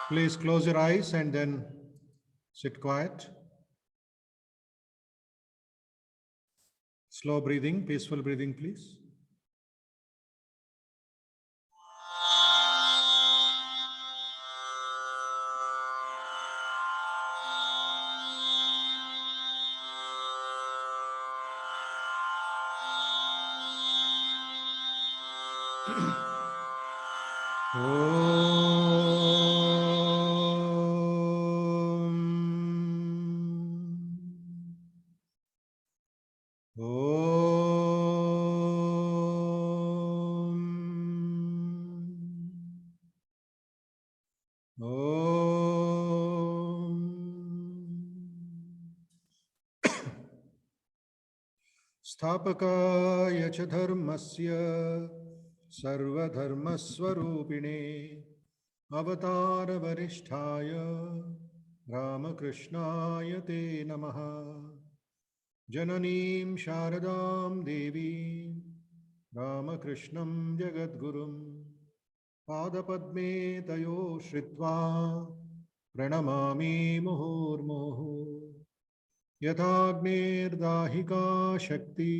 Please close your eyes and then sit quiet. Slow breathing, peaceful breathing, please. स्थापकाय च धर्मस्य सर्वधर्मस्वरूपिणे अवतारवरिष्ठाय रामकृष्णाय ते नमः। जननीं शारदां देवीं रामकृष्णं जगद्गुरुं पादपद्मे तयो श्रित्वा प्रणमामि मुहुर्मुहुः। यथाग्नेर्दाहिका शक्ति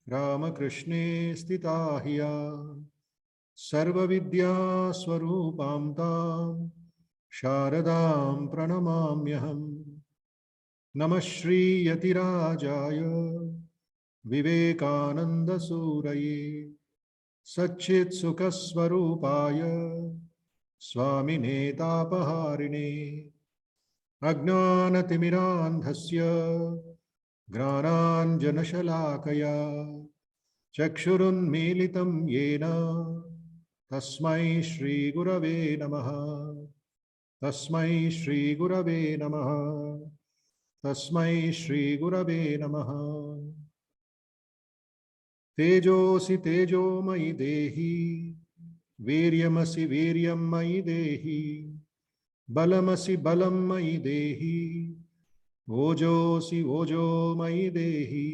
रामकृष्णे स्थिता हिया सर्वविद्यास्वरूपां तां शारदां प्रणमाम्यहम्। नमः श्रीयतिराजाय विवेकानन्दसूरये सच्चित्सुखस्वरूपाय स्वामिने तापहारिणे अज्ञानतिमिरान्धस्य ज्ञानाञ्जनशलाकया चक्षुरुन्मीलितं येन तस्मै श्रीगुरवे नमः। तस्मै श्रीगुरवे नमः। तस्मै श्रीगुरवे नमः। तेजोऽसि तेजोमयि देहि वीर्यमसि वीर्यं मयि देहि बलमसि बलं मयि देहि ओजोऽसि ओजो मयि देहि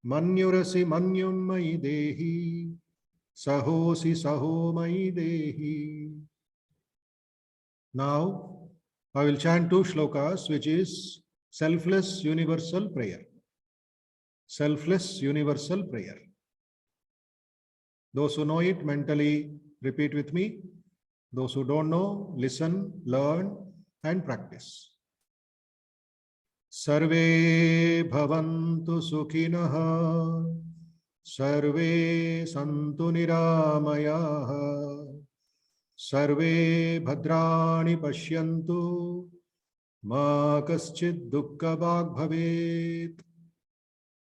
मन्युरसि मन्युं मयि देहि सहोऽसि सहो मयि देहि। Now I will chant two shlokas, which is selfless universal prayer. Selfless universal prayer. Those who know it mentally repeat with me. Those who don't know, listen, learn, and practice. Sarve bhavantu sukhinah, sarve santu niramayah, sarve bhadrani pashyantu, ma kaschid dukkha bhag bhavet,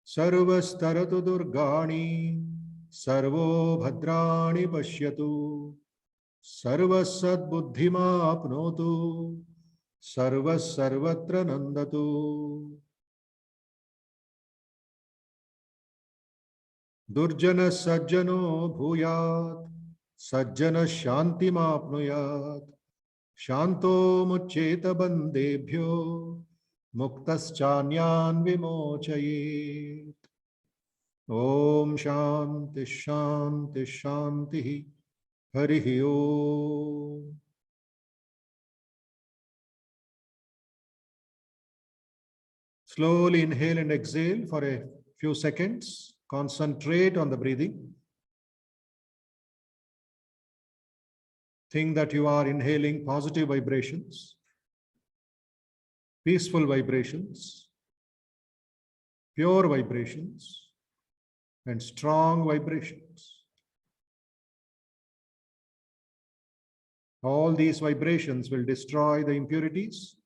sarvastaratu durgani, sarvo bhadrani pashyatu, सर्वसद्बुद्धिमाप्नोतु सर्वत्र नंदतु। दुर्जन सज्जनो भूयात् सज्जन शान्तिमाप्नुयात् शान्तो मुच्येत बन्देभ्यो मुक्तश्चान्यान् विमोचयेत्। ओम शांति शांति शांति। Harihi Om. Slowly inhale and exhale for a few seconds. Concentrate on the breathing. Think that you are inhaling positive vibrations, peaceful vibrations, pure vibrations, and strong vibrations. All these vibrations will destroy the impurities,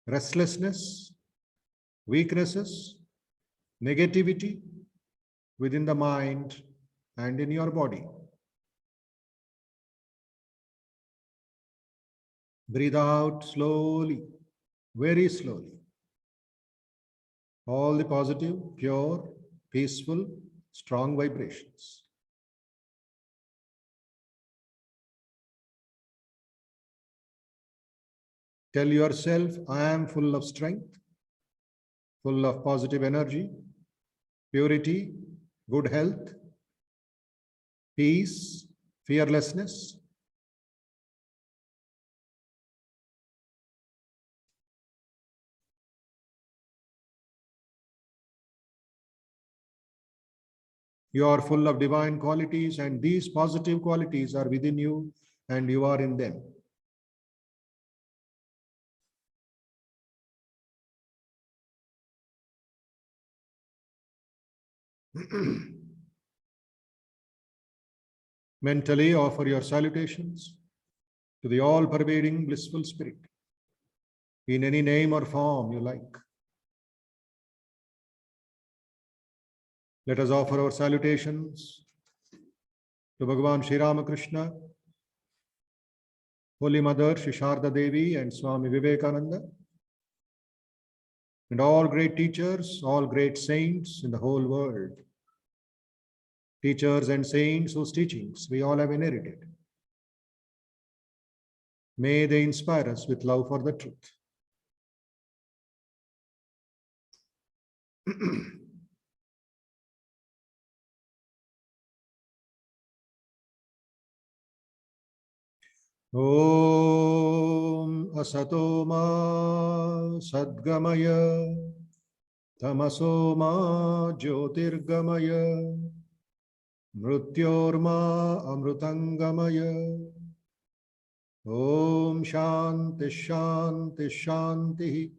restlessness, weaknesses, negativity within the mind and in your body. Breathe out slowly, very slowly. All the positive, pure, peaceful, strong vibrations. Tell yourself, I am full of strength, full of positive energy, purity, good health, peace, fearlessness. You are full of divine qualities, and these positive qualities are within you, and you are in them. Mentally offer your salutations to the all-pervading blissful spirit in any name or form you like. Let us offer our salutations to Bhagavan Sri Ramakrishna, Holy Mother Shri Sharda Devi and Swami Vivekananda, and all great teachers, all great saints in the whole world. Teachers and saints whose teachings we all have inherited. May they inspire us with love for the truth. Om Asato Ma Sadgamaya Tamaso Ma Jyotirgamaya Mrutyorma Amrutangamaya. Om Shanti Shanti Shanti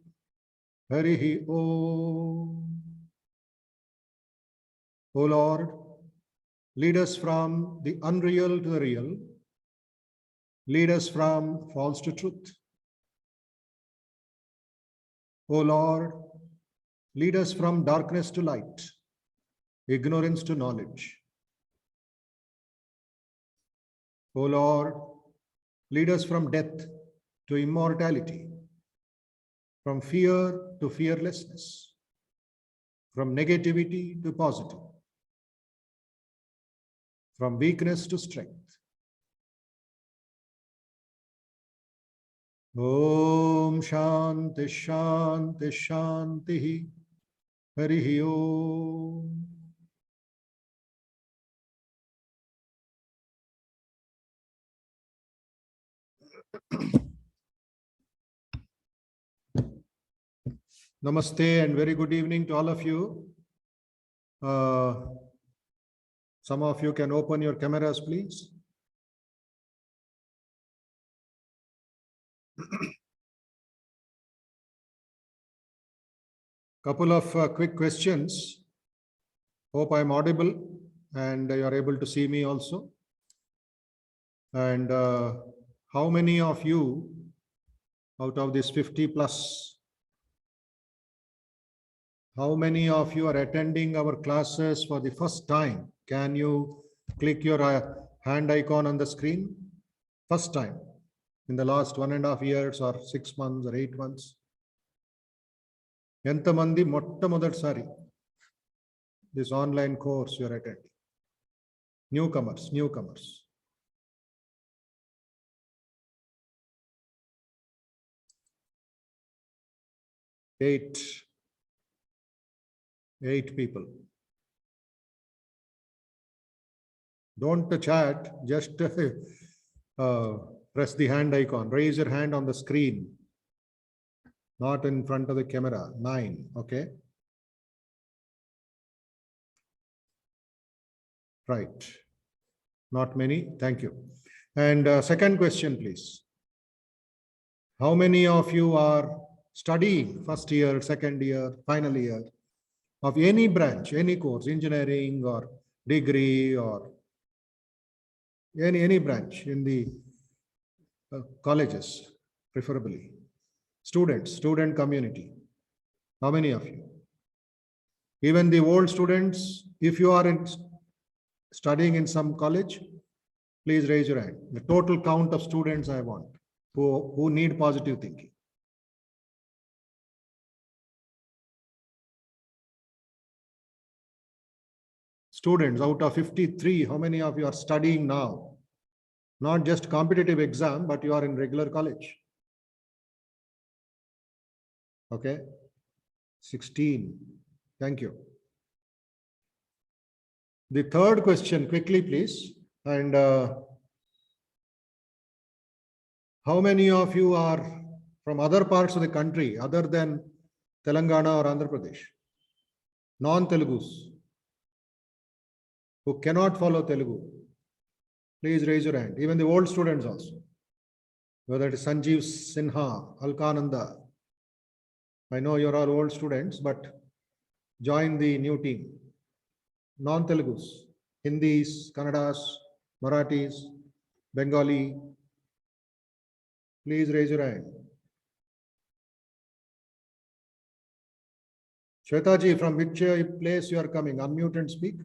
Harihi Om. O Lord, lead us from the unreal to the real. Lead us from false to truth. O Lord, lead us from darkness to light, ignorance to knowledge. O Lord, lead us from death to immortality, from fear to fearlessness, from negativity to positive, from weakness to strength. Om Shanti Shanti Shanti Harihi Om. Namaste and very good evening to all of you. Some of you can open your cameras, please. Couple of quick questions. Hope I'm audible and you are able to see me also. And how many of you out of this 50 plus, how many of you are attending our classes for the first time? Can you click your hand icon on the screen? First time in the last 1.5 years or 6 months or 8 months. ఎంతమంది మొట్టమొదటిసారి this online course you are attending? Newcomers. Eight people. Don't chat, just press the hand icon. Raise your hand on the screen, not in front of the camera. 9, okay? Right. Not many. Thank you. And second question, please. How many of you are studying first year, second year, final year of any branch, any course, engineering or degree or any branch in the colleges, preferably? Student community. How many of you? Even the old students, if you are studying in some college, please raise your hand. The total count of students I want who need positive thinking. Students out of 53, how many of you are studying now? Not just competitive exam, but you are in regular college. Okay, 16. Thank you. The third question, quickly, please. And how many of you are from other parts of the country other than Telangana or Andhra Pradesh? Non-Telugus. who cannot follow Telugu, please raise your hand. Even the old students also. Whether it is Sanjeev Sinha, Alkananda. I know you're all old students, but join the new team. Non-Telugus, Hindis, Kannadas, Marathis, Bengali. Please raise your hand. Shweta ji, from which place you are coming? Unmute and speak.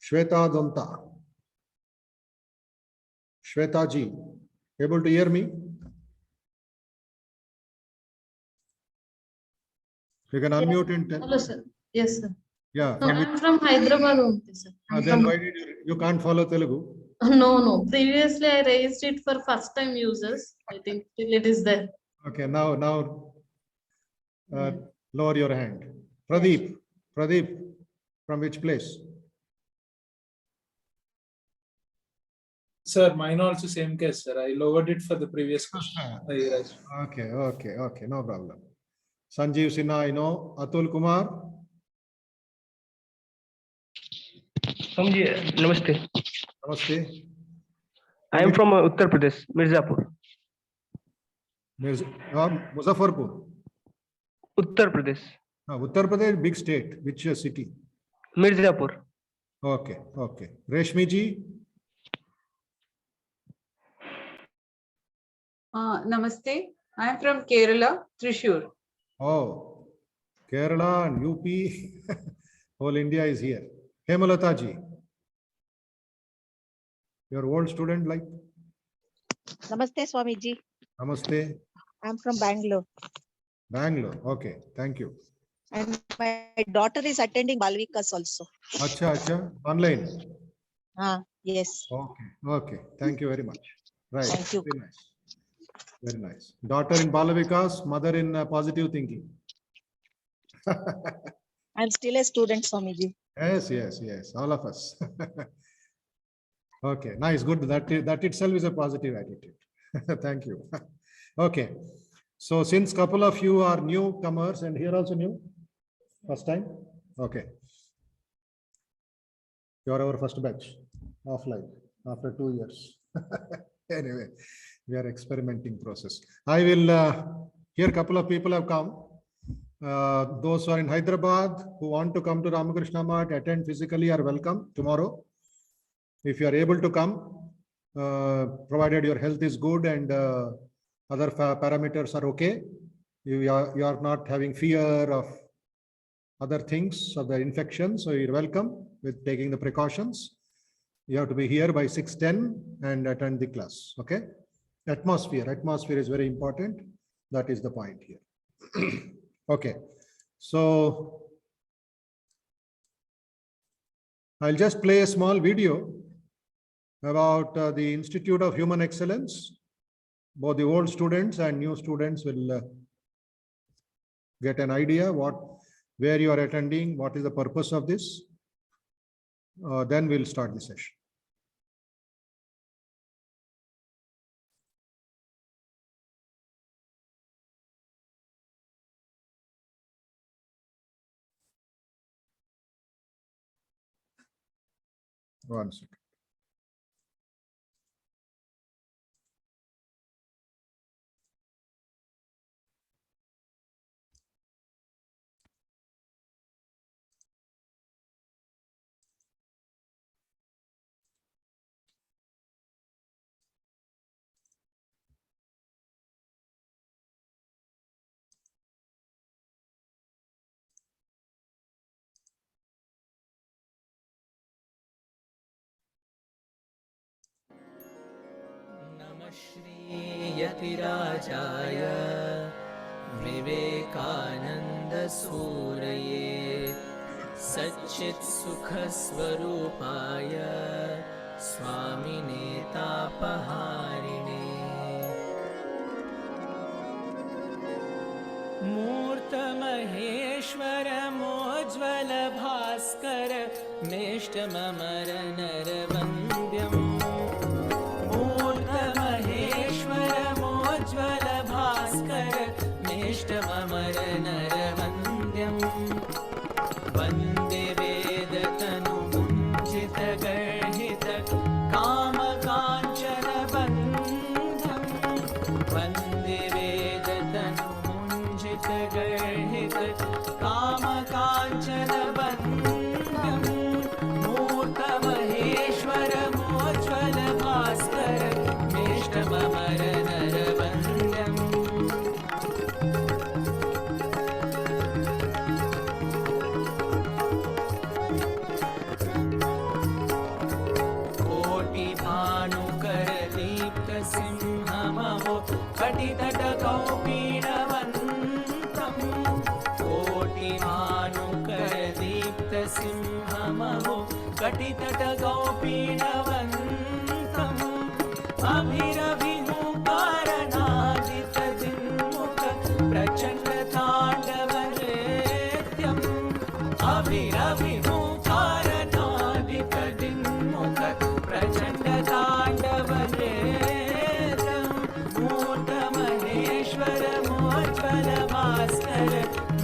Shweta Donta. Shweta ji, able to hear me? You can unmute and tell. Hello, sir. Yes, sir. Yeah. No, I'm from Hyderabad only, sir. Then why did you can't follow Telugu? No. Previously, I raised it for first time users. I think still it is there. Okay, now lower your hand. Pradeep, Pradeep, from which place? Sir, mine also same case, sir. I lowered it for the previous question. Okay, no problem. Sanjeev Sinha, I know. Atul Kumar. जी नमस्ते. Namaste. I am from Uttar Pradesh, Mirzapur. Muzaffarpur. Uttar Pradesh. Uttar Pradesh, big state. Which city? Mirzapur. Okay. Reshmi ji. Namaste. I am from Kerala, Thrissur. Oh, Kerala and UP. Whole India is here. Hemalata ji. Your old student like? Namaste, Swamiji. Namaste. I'm from Bangalore. Bangalore. Okay. Thank you. And my daughter is attending Balvikas also. Acha. Online. Yes. Okay. Thank you very much. Right. Thank you. Very nice. Daughter in Balavikas, mother in positive thinking. I'm still a student, Swamiji. Yes. All of us. Okay. Nice. Good. That itself is a positive attitude. Thank you. Okay. So since couple of you are newcomers and here also new, first time. Okay. You are our first batch offline after 2 years. Anyway, we are experimenting process. I will here couple of people have come. Those who are in Hyderabad who want to come to Ramakrishna Math, attend physically are welcome tomorrow. If you are able to come, provided your health is good and other parameters are okay, you are not having fear of other things of the infection, so you're welcome with taking the precautions. You have to be here by 6:10 and attend the class. Okay. Atmosphere is very important. That is the point here. Okay. So I'll just play a small video about the Institute of Human Excellence. Both the old students and new students will get an idea where you are attending, what is the purpose of this. Then we'll start the session. One second. श्रीयतिराजाय विवेकानन्दसूरये सच्चित्सुखस्वरूपाय स्वामिने तापहारिणे मूर्तमहेश्वरमोज्ज्वल Bhaskar मेष्टममर नरवन्द्यम् मूर्तमहेश्वरमोज्ज्वल Bhaskar मेष्टममर नरवन्द्यम् वन्दे वेदतनुं भानुकर दीप्त सिंहमहो कटितटकौपीनवन्तम् कोटि भानुकर दीप्त सिंहमहो कटितटकौपीनवन्तम् अभिरभिमुकारणादितदिन्मुख प्रचण्ड ताण्डवनृत्यम् अभिरभिमुकारणादितदिन्मुख प्रचण्ड ताण्डवनृत्यम् मूर्तमहेश्वर मोज्ज्वल भास्कर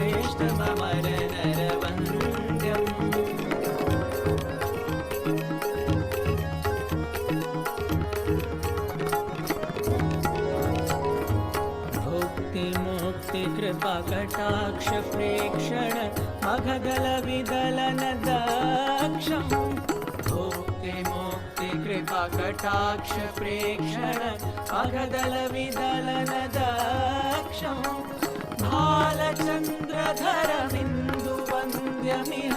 वेष्टममर नरवन्द्यम् मुक्ति कृपा कटाक्ष प्रेक्षण मघदल विदलन दक्षम् मुक्ति कृपा कटाक्ष प्रेक्षण मघदल विदलन दक्षम् भालचन्द्रधर बिन्दु वन्द्यमिह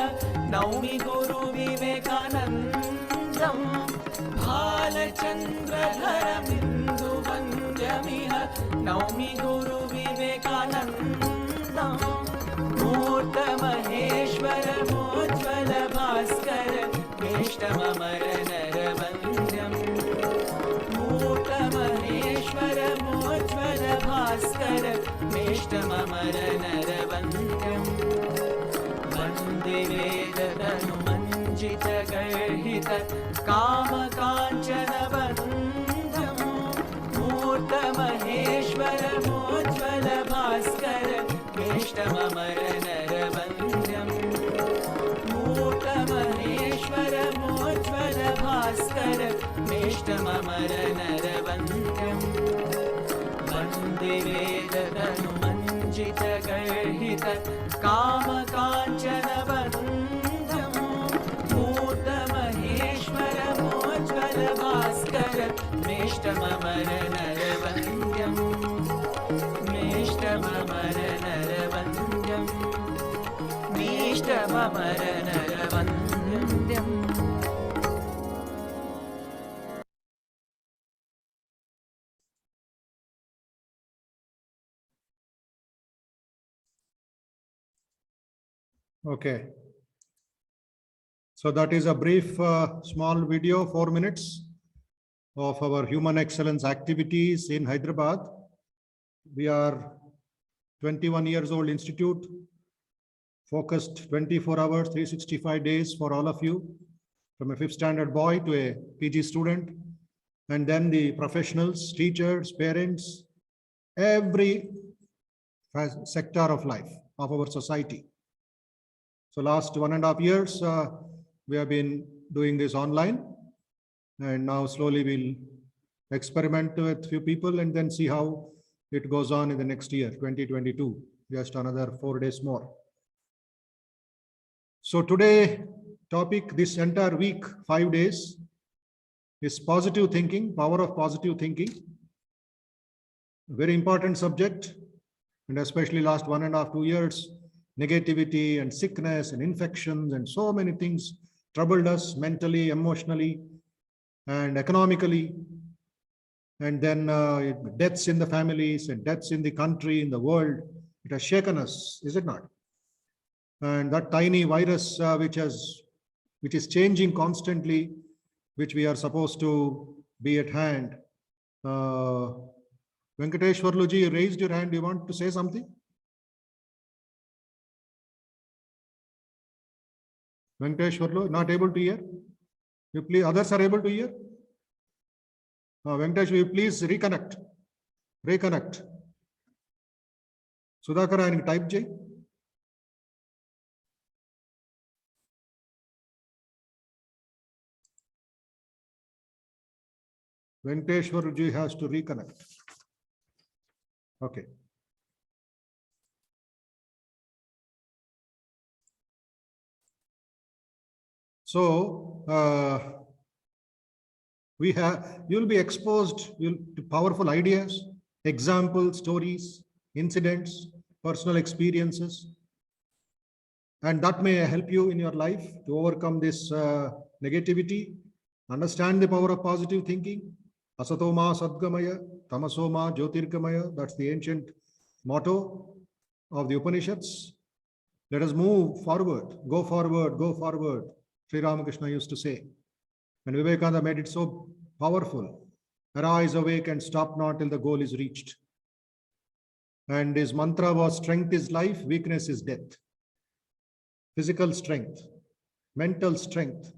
नौमि गुरु विवेकानन्दम् भालचन्द्रधर बिन्दु वन्द्यमिह नौमि गुरु विवेकानन्दम् मूर्तमहेश्वर मोज्ज्वल भास्कर वेष्टममर नरवन्द्यम् मूर्तमहेश्वर मोज्ज्वल भास्कर वेष्टममर नरवन्द्यम् वन्दे वेदतनुमञ्जित गर्हित कामकाञ्चनवन्द्यम् मूर्तमहेश्वर मोज्ज्वल भास्कर वेष्टममर नरवन्द्यम् मूर्तमहेश्वर मोज्ज्वल भास्कर वेष्टममर नरवन्द्यम् वन्दे वेदतनुमञ्जित गर्हित कामकाञ्चनवन्द्यम् मूर्तमहेश्वर मोज्ज्वल Bhaskar वेष्टममर नरवन्द्यम् मेष्टममर नरवन्द्यम् मेष्टममर नरवन्द्यम् Okay. So that is a brief small video, 4 minutes of our human excellence activities in Hyderabad. We are 21 years old institute, focused 24 hours, 365 days for all of you, from a 5th standard boy to a PG student, and then the professionals, teachers, parents, every sector of life of our society. So last 1.5 years, we have been doing this online, and now slowly we'll experiment with few people and then see how it goes on in the next year, 2022, just another 4 days more. So today topic, this entire week, 5 days, is positive thinking, power of positive thinking. Very important subject, and especially last 1.5 to 2 years, negativity and sickness and infections and so many things troubled us mentally, emotionally, and economically. And then deaths in the families and deaths in the country, in the world. It has shaken us, is it not? And that tiny virus which is changing constantly, which we are supposed to be at hand. Venkateshwarluji, you raised your hand. You want to say something? Venkateshwarlu, not able to hear? You please, others are able to hear? Venkatesh, will you please reconnect? Reconnect. Sudhakar, I type J. Venkateshwarji has to reconnect. Okay. So you'll be exposed to powerful ideas, examples, stories, incidents, personal experiences, and that may help you in your life to overcome this negativity Understand the power of positive thinking. Asatoma Sadgamaya, Tamasoma Jyotirgamaya. That's the ancient motto of the Upanishads. Let us move forward, go forward, go forward. Sri Ramakrishna used to say. And Vivekananda made it so powerful. Arise, awake, and stop not till the goal is reached. And his mantra was strength is life, weakness is death. Physical strength, mental strength,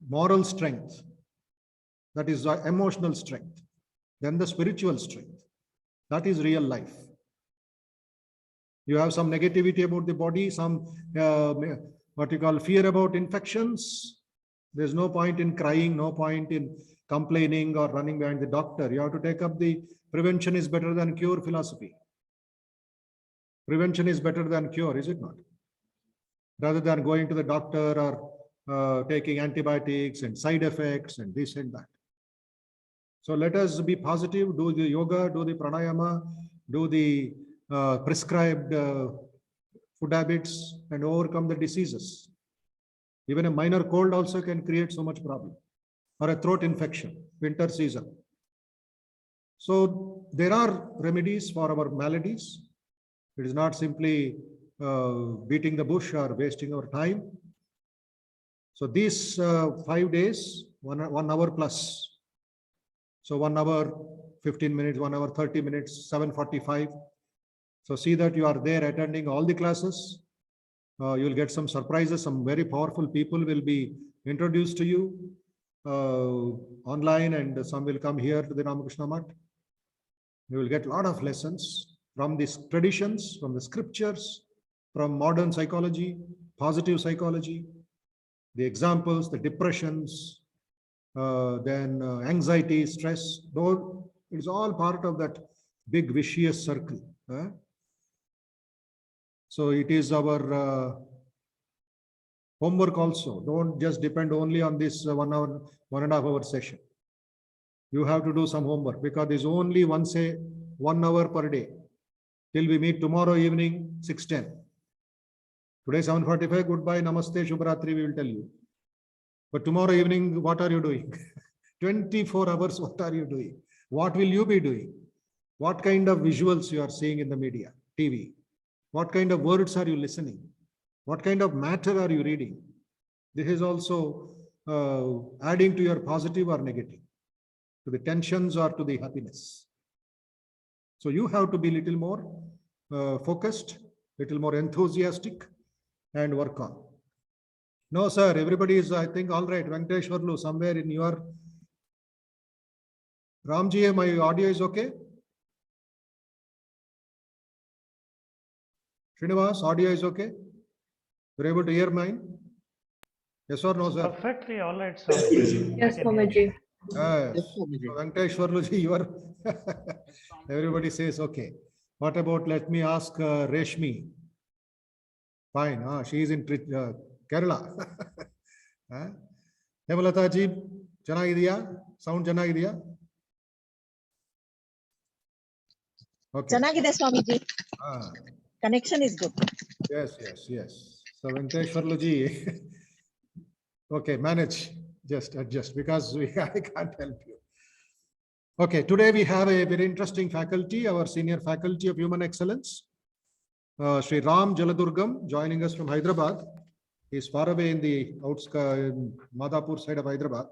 moral strength, that is emotional strength. Then the spiritual strength, that is real life. You have some negativity about the body, some what you call fear about infections. There's no point in crying, no point in complaining or running behind the doctor. You have to take up the prevention is better than cure philosophy. Prevention is better than cure, is it not? Rather than going to the doctor or taking antibiotics and side effects and this and that. So let us be positive, do the yoga, do the pranayama, do the prescribed food habits and overcome the diseases. Even a minor cold also can create so much problem, or a throat infection, winter season. So there are remedies for our maladies. It is not simply beating the bush or wasting our time. So these 5 days, 1 hour plus. So 1 hour, 15 minutes, 1 hour, 30 minutes, 7:45. So see that you are there attending all the classes. You will get some surprises. Some very powerful people will be introduced to you online, and some will come here to the Ramakrishna Math. You will get a lot of lessons from these traditions, from the scriptures, from modern psychology, positive psychology, the examples, the depressions, then anxiety, stress. Though it's all part of that big vicious circle. So it is our homework also. Don't just depend only on this 1 hour, 1.5 hour session. You have to do some homework because there's only 1 hour per day. Till we meet tomorrow evening, 6:10. Today, 7:45, goodbye, namaste, Shubhratri, we will tell you. But tomorrow evening, what are you doing? 24 hours, what are you doing? What will you be doing? What kind of visuals you are seeing in the media, TV? What kind of words are you listening? What kind of matter are you reading? This is also adding to your positive or negative, to the tensions or to the happiness. So you have to be little more focused, little more enthusiastic, and work on. No, sir, everybody is, I think, all right. Venkateshwarlu, somewhere in your... Ramji, my audio is okay? Srinivas, audio is okay? You're able to hear mine? Yes or no, sir? Perfectly, all right, sir. Yes, Swamiji. So Venkateshwarlu ji, you are... Everybody says okay. What about, let me ask Reshmi? Fine, she is in Kerala. Hemalata ji, chanagidiya? Sound chanagidiya? Okay. Chanagide Swamiji. Connection is good. Yes. So Venkateshwarlu ji, okay, manage, just adjust because I can't help you. Okay, today we have a very interesting faculty, our senior faculty of human excellence, Sri Ram Jaladurgam, joining us from Hyderabad. He is far away in the outskirts, Madhapur side of Hyderabad.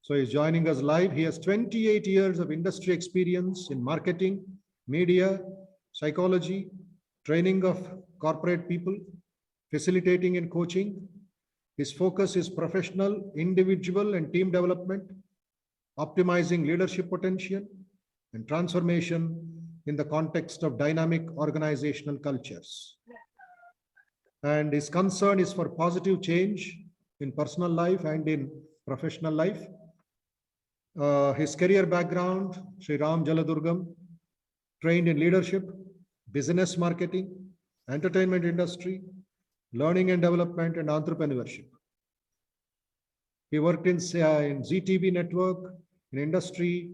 So he's joining us live. He has 28 years of industry experience in marketing, media, psychology, training of corporate people, facilitating and coaching. His focus is professional, individual, and team development, optimizing leadership potential and transformation in the context of dynamic organizational cultures. And his concern is for positive change in personal life and in professional life. His career background, Sri Ram Jaladurgam, trained in leadership, business marketing, entertainment industry, learning and development, and entrepreneurship. He worked in ZTV network, in industry,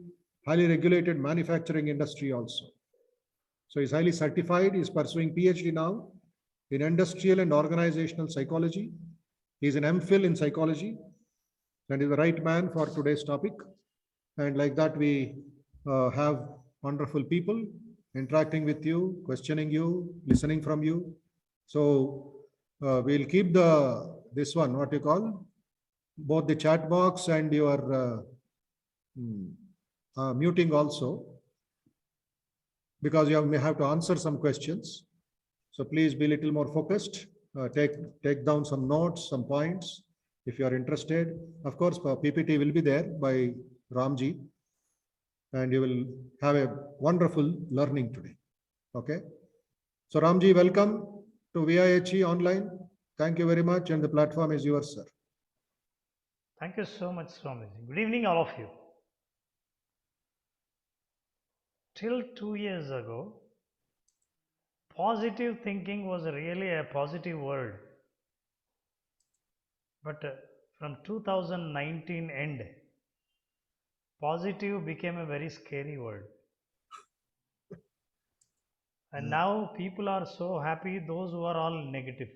highly regulated manufacturing industry also. So he's highly certified. He's pursuing PhD now in industrial and organizational psychology. He's an MPhil in psychology. That is the right man for today's topic. And like that, we have wonderful people interacting with you, questioning you, listening from you. So we'll keep this one, what you call, both the chat box and your muting also, because you may have to answer some questions. So please be a little more focused. Take down some notes, some points, if you are interested. Of course, PPT will be there by Ramji, and you will have a wonderful learning today. Okay. So Ramji, welcome to VIHE online. Thank you very much, and the platform is yours, sir. Thank you so much, Swamiji. Good evening, all of you. Till 2 years ago, positive thinking was really a positive word. But from 2019 end, positive became a very scary word. And now people are so happy, those who are all negative.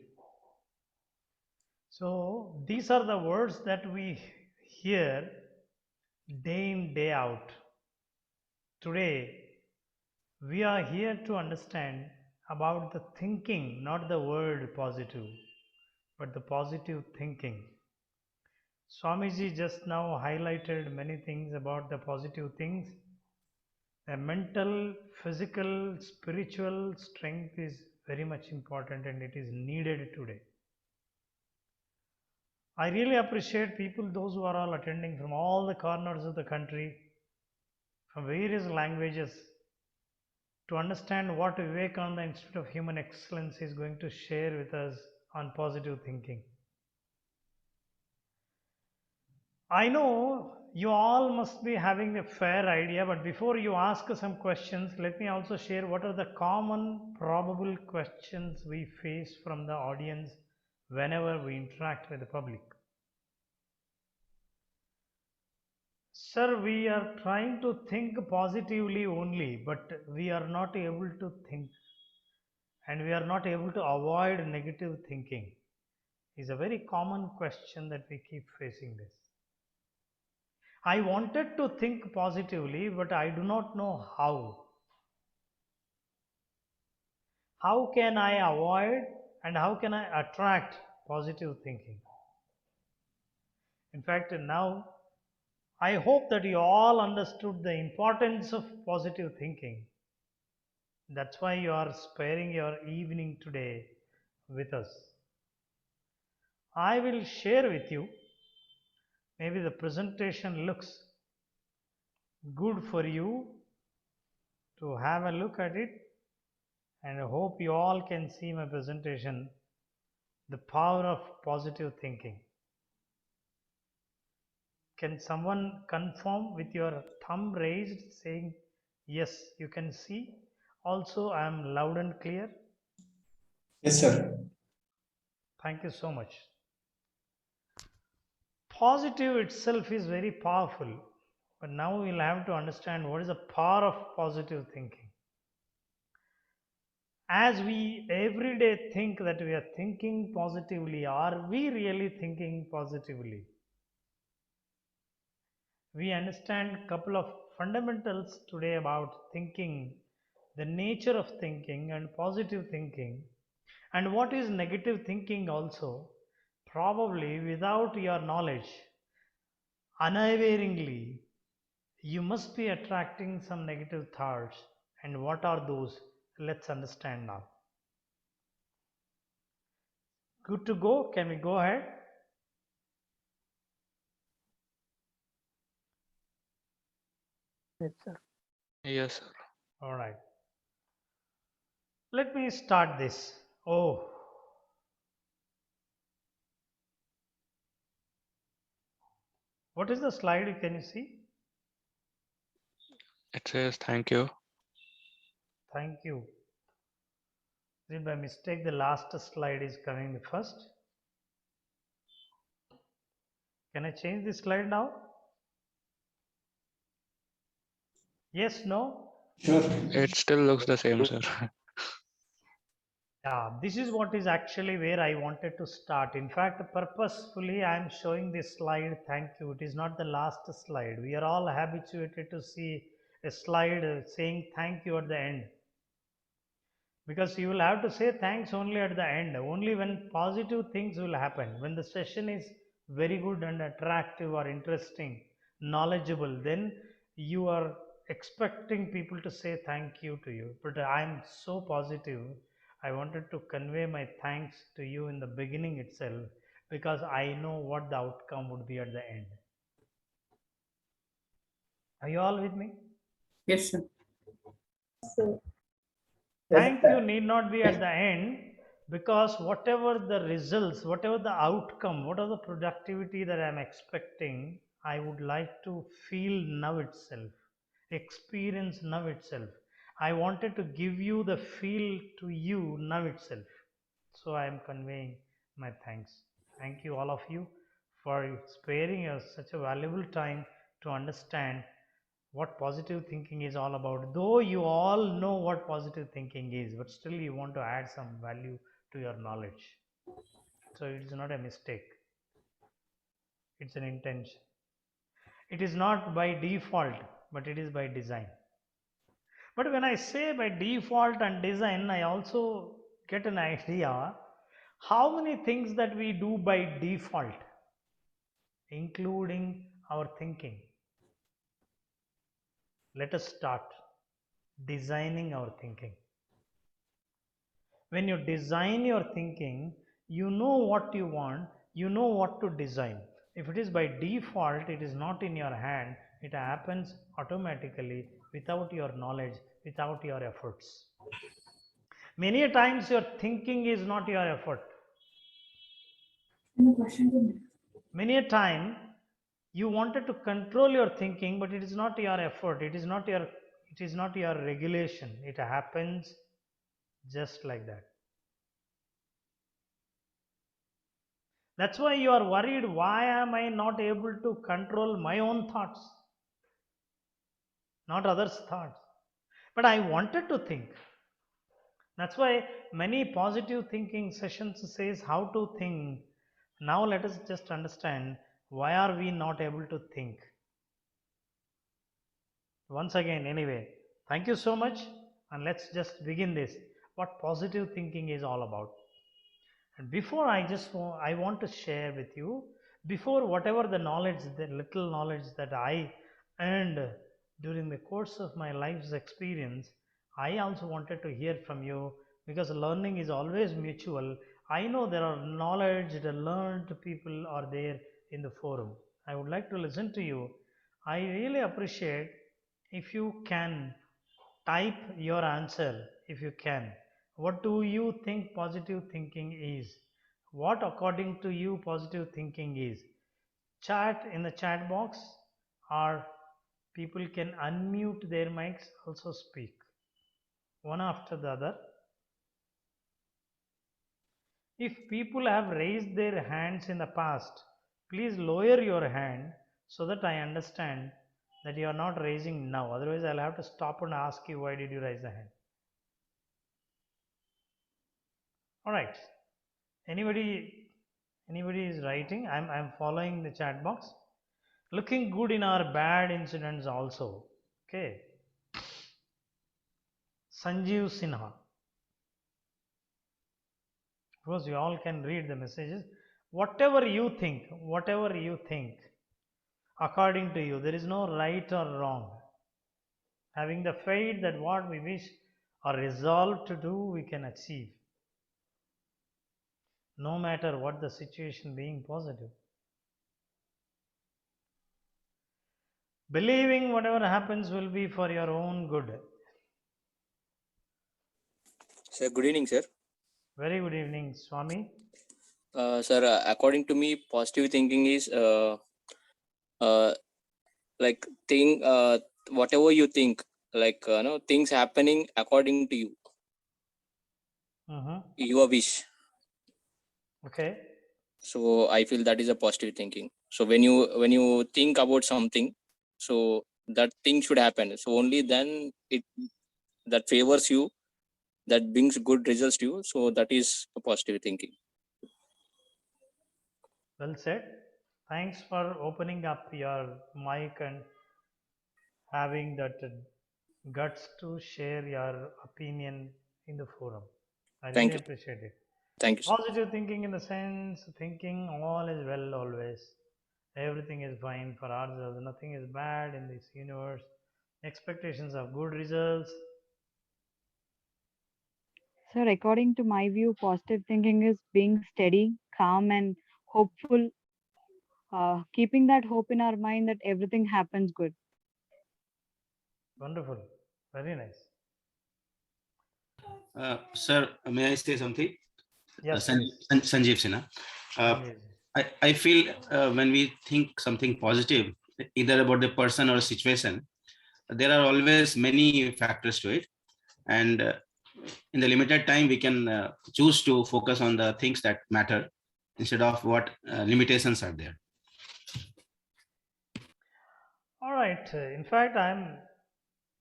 So these are the words that we hear day in, day out. Today, we are here to understand about the thinking, not the word positive, but the positive thinking. Swamiji just now highlighted many things about the positive things. The mental, physical, spiritual strength is very much important and it is needed today. I really appreciate people, those who are all attending from all the corners of the country, from various languages, to understand what Vivekananda Institute of Human Excellence is going to share with us on positive thinking. I know you all must be having a fair idea, but before you ask some questions, let me also share what are the common probable questions we face from the audience whenever we interact with the public. Sir, we are trying to think positively only, but we are not able to think, and we are not able to avoid negative thinking. Is a very common question that we keep facing this. I wanted to think positively, but I do not know how. How can I avoid and how can I attract positive thinking? In fact, now I hope that you all understood the importance of positive thinking. That's why you are sparing your evening today with us. I will share with you, maybe the presentation looks good for you to have a look at it, and I hope you all can see my presentation, the power of positive thinking. Can someone confirm with your thumb raised saying, yes, you can see? Also, I am loud and clear. Yes, sir. Thank you so much. Positive itself is very powerful, but now we'll have to understand what is the power of positive thinking. As we every day think that we are thinking positively, are we really thinking positively? We understand a couple of fundamentals today about thinking, the nature of thinking and positive thinking, and what is negative thinking also. Probably without your knowledge, unawareingly, you must be attracting some negative thoughts. And what are those? Let's understand now. Good to go? Can we go ahead? Yes, sir. Yes, sir. All right. Let me start this. Oh. What is the slide? Can you see? It says thank you. Thank you. Is it by mistake the last slide is coming first? Can I change this slide now? Yes, no? Sure. It still looks the same, sir. Yeah, this is what is actually where I wanted to start. In fact, purposefully, I am showing this slide. Thank you. It is not the last slide. We are all habituated to see a slide saying thank you at the end. Because you will have to say thanks only at the end. Only when positive things will happen. When the session is very good and attractive or interesting, knowledgeable, then you are expecting people to say thank you to you. But I am so positive. I wanted to convey my thanks to you in the beginning itself because I know what the outcome would be at the end. Are you all with me? Yes, sir. So, Thank you need not be at the end, because whatever the results, whatever the outcome, whatever the productivity that I'm expecting, I would like to feel now itself, experience now itself. I wanted to give you the feel to you now itself. So I am conveying my thanks. Thank you, all of you, for sparing us such a valuable time to understand what positive thinking is all about. Though you all know what positive thinking is, but still you want to add some value to your knowledge. So it is not a mistake, it's an intention. It is not by default, but it is by design. But when I say by default and design, I also get an idea how many things that we do by default, including our thinking. Let us start designing our thinking. When you design your thinking, you know what you want, you know what to design. If it is by default, it is not in your hand, it happens automatically without your knowledge, without your efforts. Many a times your thinking is not your effort. Many a time you wanted to control your thinking, but it is not your effort, it is not your regulation. It happens just like that. That's why you are worried, why am I not able to control my own thoughts, not others' thoughts? But I wanted to think. That's why many positive thinking sessions says how to think. Now let us just understand, why are we not able to think? Once again, anyway, thank you so much, and let's just begin this. What positive thinking is all about. And before I want to share with you, before whatever the knowledge, the little knowledge that I earned during the course of my life's experience, I also wanted to hear from you, because learning is always mutual. I know there are knowledge, the learned people are there in the forum. I would like to listen to you. I really appreciate if you can type your answer, if you can. What do you think positive thinking is? What according to you positive thinking is? Chat in the chat box, or people can unmute their mics, also speak one after the other. If people have raised their hands in the past, please lower your hand so that I understand that you are not raising now. Otherwise, I'll have to stop and ask you, why did you raise the hand? All right. Anybody is writing? I'm following the chat box. Looking good in our bad incidents also. Okay. Sanjeev Sinha. Of course, you all can read the messages. Whatever you think, according to you, there is no right or wrong. Having the faith that what we wish or resolve to do, we can achieve. No matter what the situation, being positive. Believing whatever happens will be for your own good. Sir, good evening, sir. Very good evening, Swami. Sir, according to me, positive thinking is like whatever you think, like things happening according to you, your wish. Okay. So I feel that is a positive thinking. So when you think about something, so that thing should happen. So only then that favors you, that brings good results to you. So that is a positive thinking. Well said. Thanks for opening up your mic and having that guts to share your opinion in the forum. I Thank really you. appreciate it. Thank you, sir. Positive thinking in the sense, thinking all is well always. Everything is fine for ourselves. Nothing is bad in this universe. Expectations of good results. Sir, according to my view, positive thinking is being steady, calm, and hopeful, keeping that hope in our mind that everything happens good. Wonderful. Very nice. Sir, may I say something? Yes, Sanjeev Sinha. I feel when we think something positive, either about the person or a situation, there are always many factors to it. And in the limited time, we can choose to focus on the things that matter instead of what limitations are there. All right. In fact, I'm a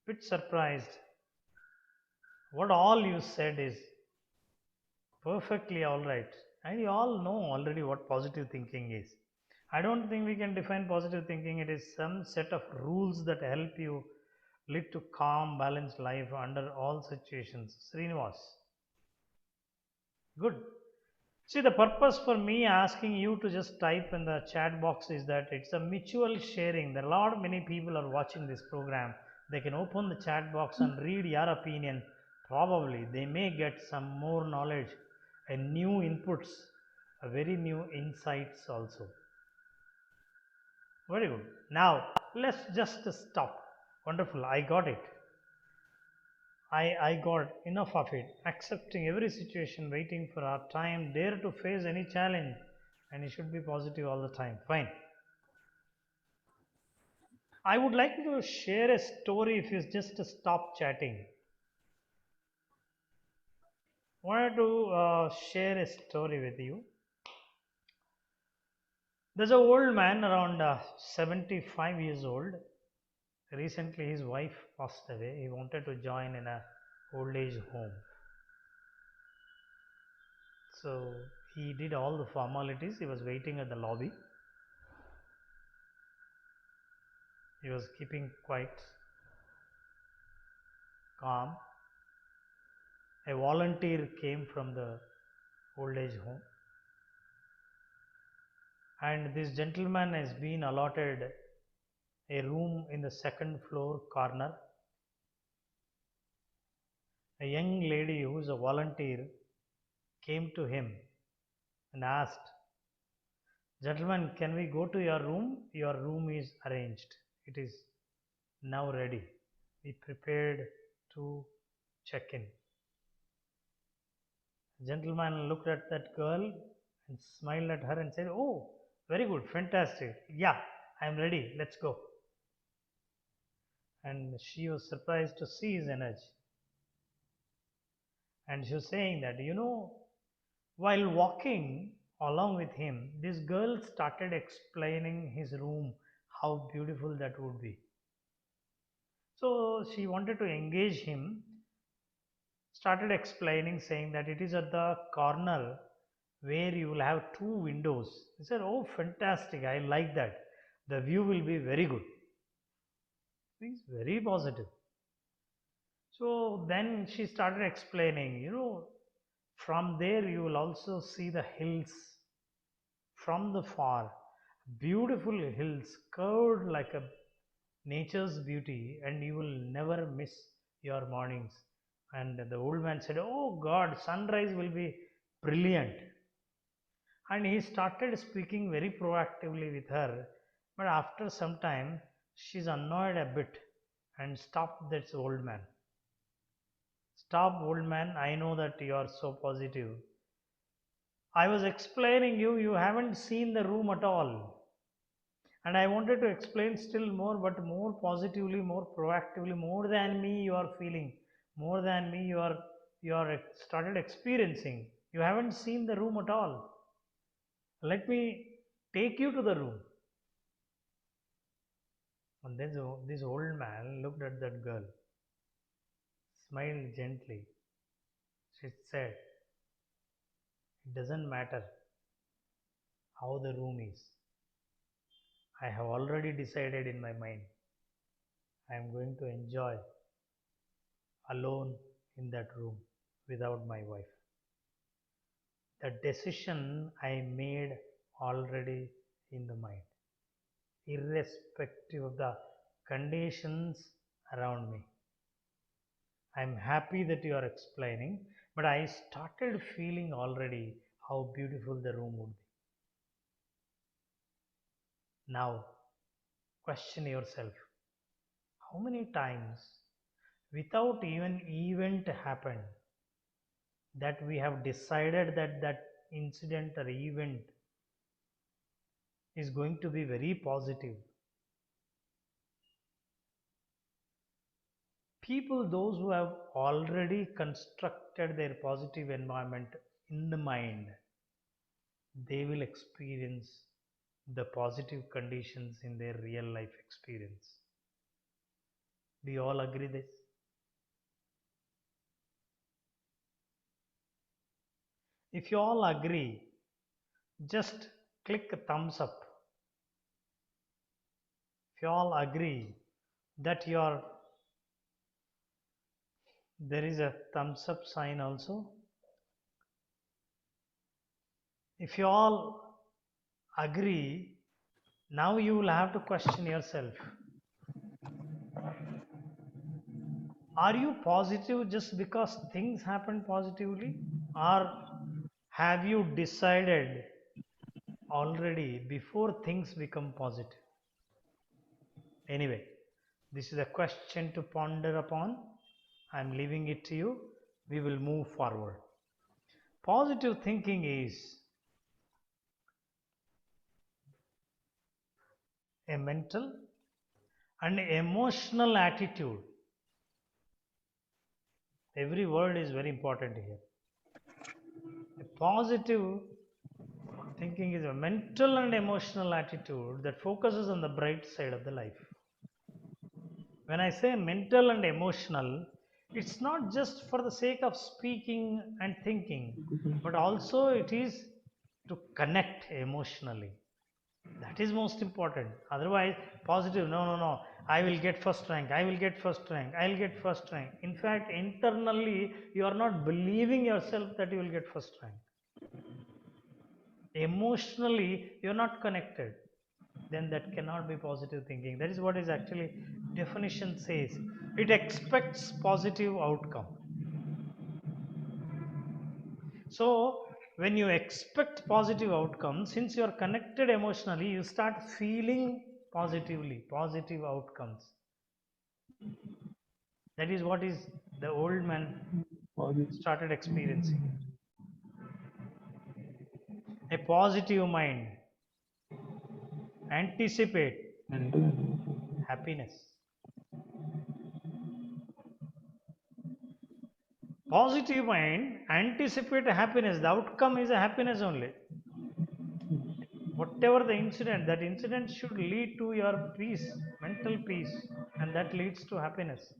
bit surprised. What all you said is perfectly all right. And you all know already what positive thinking is. I don't think we can define positive thinking. It is some set of rules that help you lead to calm, balanced life under all situations. Srinivas. Good. See, the purpose for me asking you to just type in the chat box is that it's a mutual sharing. There are a lot many people are watching this program. They can open the chat box and read your opinion. Probably they may get some more knowledge and new inputs, very new insights also. Very good. Now let's just stop. Wonderful. I got it. I got enough of it. Accepting every situation, waiting for our time, dare to face any challenge, and it should be positive all the time. Fine. I would like to share a story if you just stop chatting. Wanted to share a story with you. There's an old man around 75 years old. Recently, his wife passed away. He wanted to join in a old age home. So he did all the formalities. He was waiting at the lobby. He was keeping quite calm. A volunteer came from the old age home, and this gentleman has been allotted a room in the second floor corner. A young lady who is a volunteer came to him and asked, "Gentlemen, can we go to your room? Your room is arranged. It is now ready. Be prepared to check in." The gentleman looked at that girl and smiled at her and said, "Oh, very good, fantastic. Yeah, I am ready. Let's go." And she was surprised to see his energy. And she was saying that, while walking along with him, this girl started explaining his room, how beautiful that would be. So she wanted to engage him, started explaining, saying that it is at the corner where you will have two windows. He said, "Oh, fantastic, I like that. The view will be very good." He's very positive. So then she started explaining, from there you will also see the hills from the far. Beautiful hills curved like a nature's beauty, and you will never miss your mornings. And the old man said, "Oh God, sunrise will be brilliant." And he started speaking very proactively with her. But after some time, she's annoyed a bit and stopped this old man. "Stop, old man. I know that you are so positive. I was explaining you haven't seen the room at all. And I wanted to explain still more, but more positively, more proactively, more than me you are feeling, more than me you are started experiencing. You haven't seen the room at all. Let me take you to the room." And then this old man looked at that girl, smiled gently, She said, it doesn't matter how the room is. I have already decided in my mind. I am going to enjoy alone in that room without my wife. The decision I made already in the mind, irrespective of the conditions around me. I'm happy that you are explaining, but I started feeling already how beautiful the room would be. Now, question yourself, how many times, without even event happened, that we have decided that that incident or event is going to be very positive. People, those who have already constructed their positive environment in the mind, they will experience the positive conditions in their real life experience. Do you all agree this? If you all agree, just click a thumbs up. If you all agree that there is a thumbs up sign also. If you all agree, now you will have to question yourself. Are you positive just because things happen positively? Or have you decided already before things become positive? Anyway, this is a question to ponder upon. I am leaving it to you. We will move forward. Positive thinking is a mental and emotional attitude. Every word is very important here. A positive thinking is a mental and emotional attitude that focuses on the bright side of the life. When I say mental and emotional, it's not just for the sake of speaking and thinking, but also it is to connect emotionally. That is most important. Otherwise, positive, no, I will get first rank, I will get first rank, I will get first rank. In fact, internally, you are not believing yourself that you will get first rank. Emotionally, you are not connected. Then that cannot be positive thinking. That is what is actually definition says. It expects positive outcome. So when you expect positive outcomes, since you are connected emotionally, you start feeling positively, positive outcomes. That is what is the old man started experiencing. A positive mind anticipate happiness. Positive mind anticipate happiness. The outcome is a happiness only. Whatever the incident, that incident should lead to your peace, mental peace, and that leads to happiness.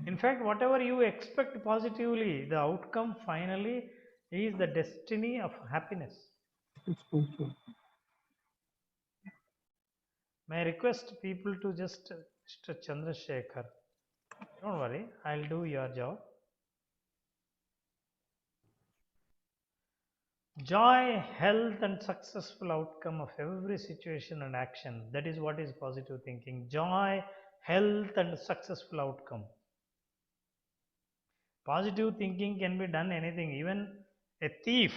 In fact, whatever you expect positively, the outcome finally is the destiny of happiness. May I request people to just, Mr. Chandrasekhar, don't worry, I'll do your job. Joy, health, and successful outcome of every situation and action. That is what is positive thinking. Joy, health, and successful outcome. Positive thinking can be done anything. Even a thief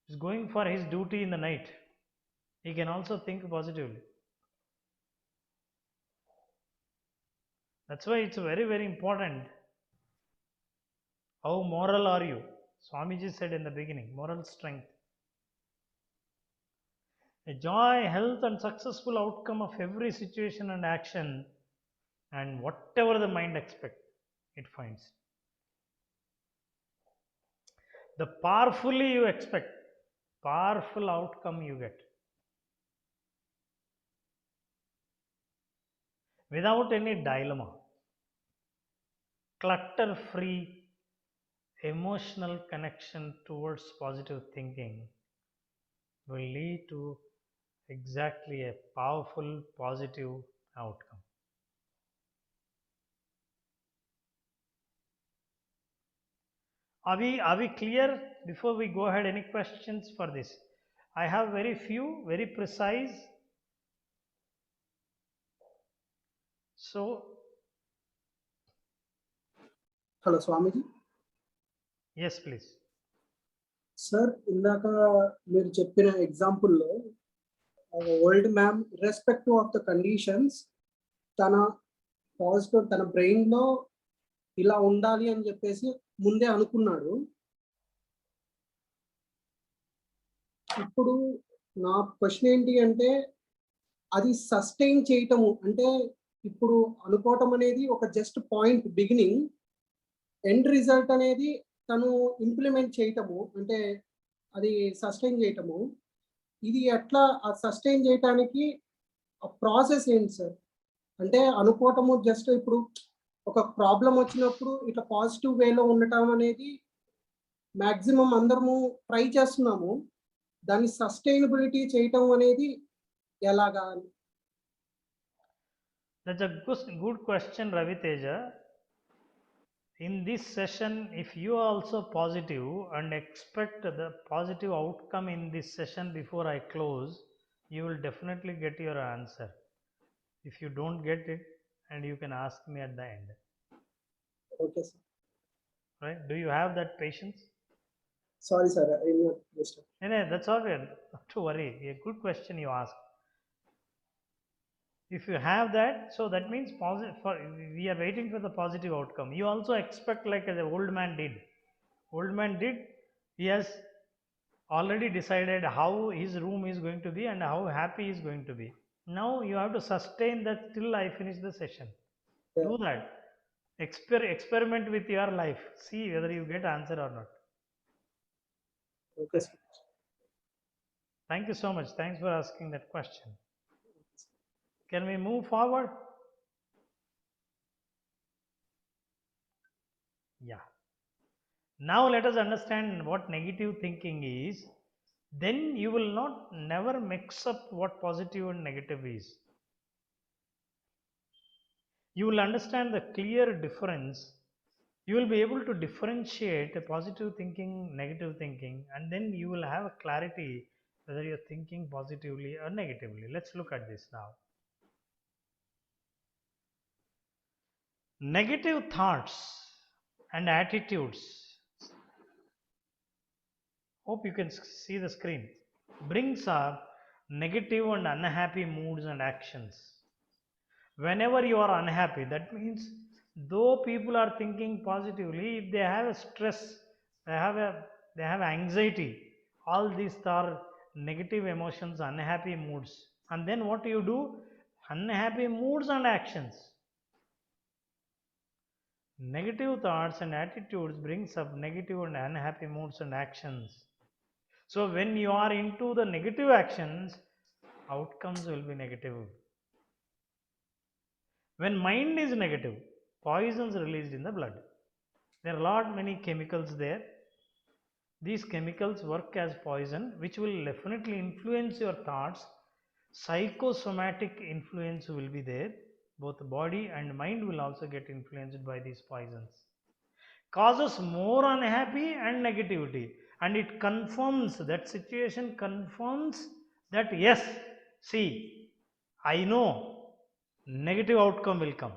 is going for his duty in the night. He can also think positively. That's why it's very, very important. How moral are you? Swamiji said in the beginning, moral strength. A joy, health, and successful outcome of every situation and action, and whatever the mind expects, it finds. The powerfully you expect, powerful outcome you get. Without any dilemma, clutter-free emotional connection towards positive thinking will lead to exactly a powerful positive outcome. Are we clear? Before we go ahead, any questions for this? I have very few, very precise. So, hello Swamiji. yes, please. Sir, ఇందాక మీరు చెప్పిన ఎగ్జాంపుల్లో old ma'am respective of the conditions తన positive తన బ్రెయిన్లో ఇలా ఉండాలి అని చెప్పేసి ముందే అనుకున్నాడు. ఇప్పుడు నా క్వశ్చన్ ఏంటి అంటే, అది సస్టైన్ చేయటము అంటే, ఇప్పుడు అనుకోవటం అనేది ఒక just point beginning, end result అనేది తను ఇంప్లిమెంట్ చేయటము అంటే అది సస్టైన్ చేయటము, ఇది ఎట్లా సస్టైన్ చేయటానికి ప్రాసెస్ ఏంటి సార్? అంటే అనుకోవటము జస్ట్ ఇప్పుడు ఒక ప్రాబ్లం వచ్చినప్పుడు ఇట్లా పాజిటివ్ వేలో ఉండటం అనేది మ్యాక్సిమం అందరము ట్రై చేస్తున్నాము, దాన్ని సస్టైనబిలిటీ చేయటం అనేది ఎలాగా? That's a good question, Ravi Teja. In this session, if you are also positive and expect the positive outcome in this session before I close, you will definitely get your answer. If you don't get it, and you can ask me at the end. Okay, sir. Right? Do you have that patience? Sorry, sir. No, that's all right. Not to worry. A good question you ask. If you have that, so that means we are waiting for the positive outcome. You also expect like the old man did. Old man did, he has already decided how his room is going to be and how happy he is going to be. Now you have to sustain that till I finish the session. Yeah. Do that. Experiment with your life. See whether you get answer or not. Okay, sir. Thank you so much. Thanks for asking that question. Can we move forward? Yeah. Now let us understand what negative thinking is. Then you will never mix up what positive and negative is. You will understand the clear difference. You will be able to differentiate a positive thinking, negative thinking, and then you will have a clarity whether you're thinking positively or negatively. Let's look at this now. Negative thoughts and attitudes, hope you can see the screen, brings up negative and unhappy moods and actions. Whenever you are unhappy, that means though people are thinking positively, if they have a stress, they have anxiety, all these are negative emotions, unhappy moods. And then what do you do? Unhappy moods and actions. Negative thoughts and attitudes brings up negative and unhappy moods and actions. So when you are into the negative actions, outcomes will be negative. When mind is negative, poisons released in the blood. There are many chemicals there. These chemicals work as poison, which will definitely influence your thoughts. Psychosomatic influence will be there. Both body and mind will also get influenced by these poisons. Causes more unhappy and negativity, and it confirms, that situation confirms that yes, see, I know negative outcome will come.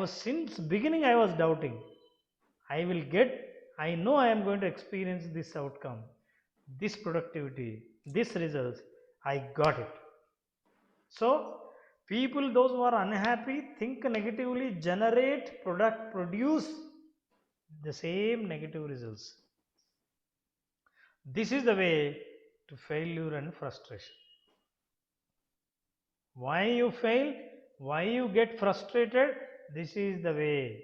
Since beginning I was doubting. I know I am going to experience this outcome, this productivity, this results. I got it. So people, those who are unhappy, think negatively, produce the same negative results. This is the way to failure and frustration. Why you fail? Why you get frustrated? This is the way.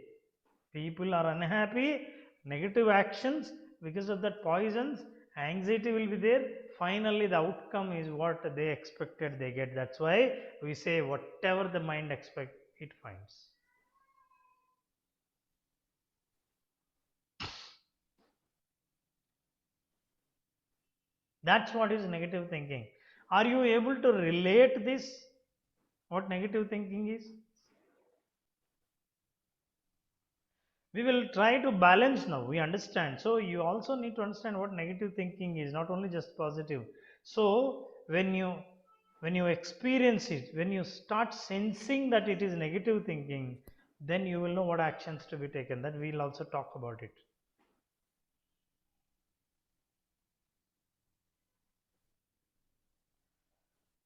People are unhappy, negative actions, because of that poisons, anxiety will be there. Finally the outcome is what they expected, they get. That's why we say whatever the mind expects, it finds. That's what is negative thinking. Are you able to relate this? What negative thinking is? We will try to balance now. We understand. So you also need to understand what negative thinking is, not only just positive. So when you experience it, when you start sensing that it is negative thinking, then you will know what actions to be taken. That we will also talk about it.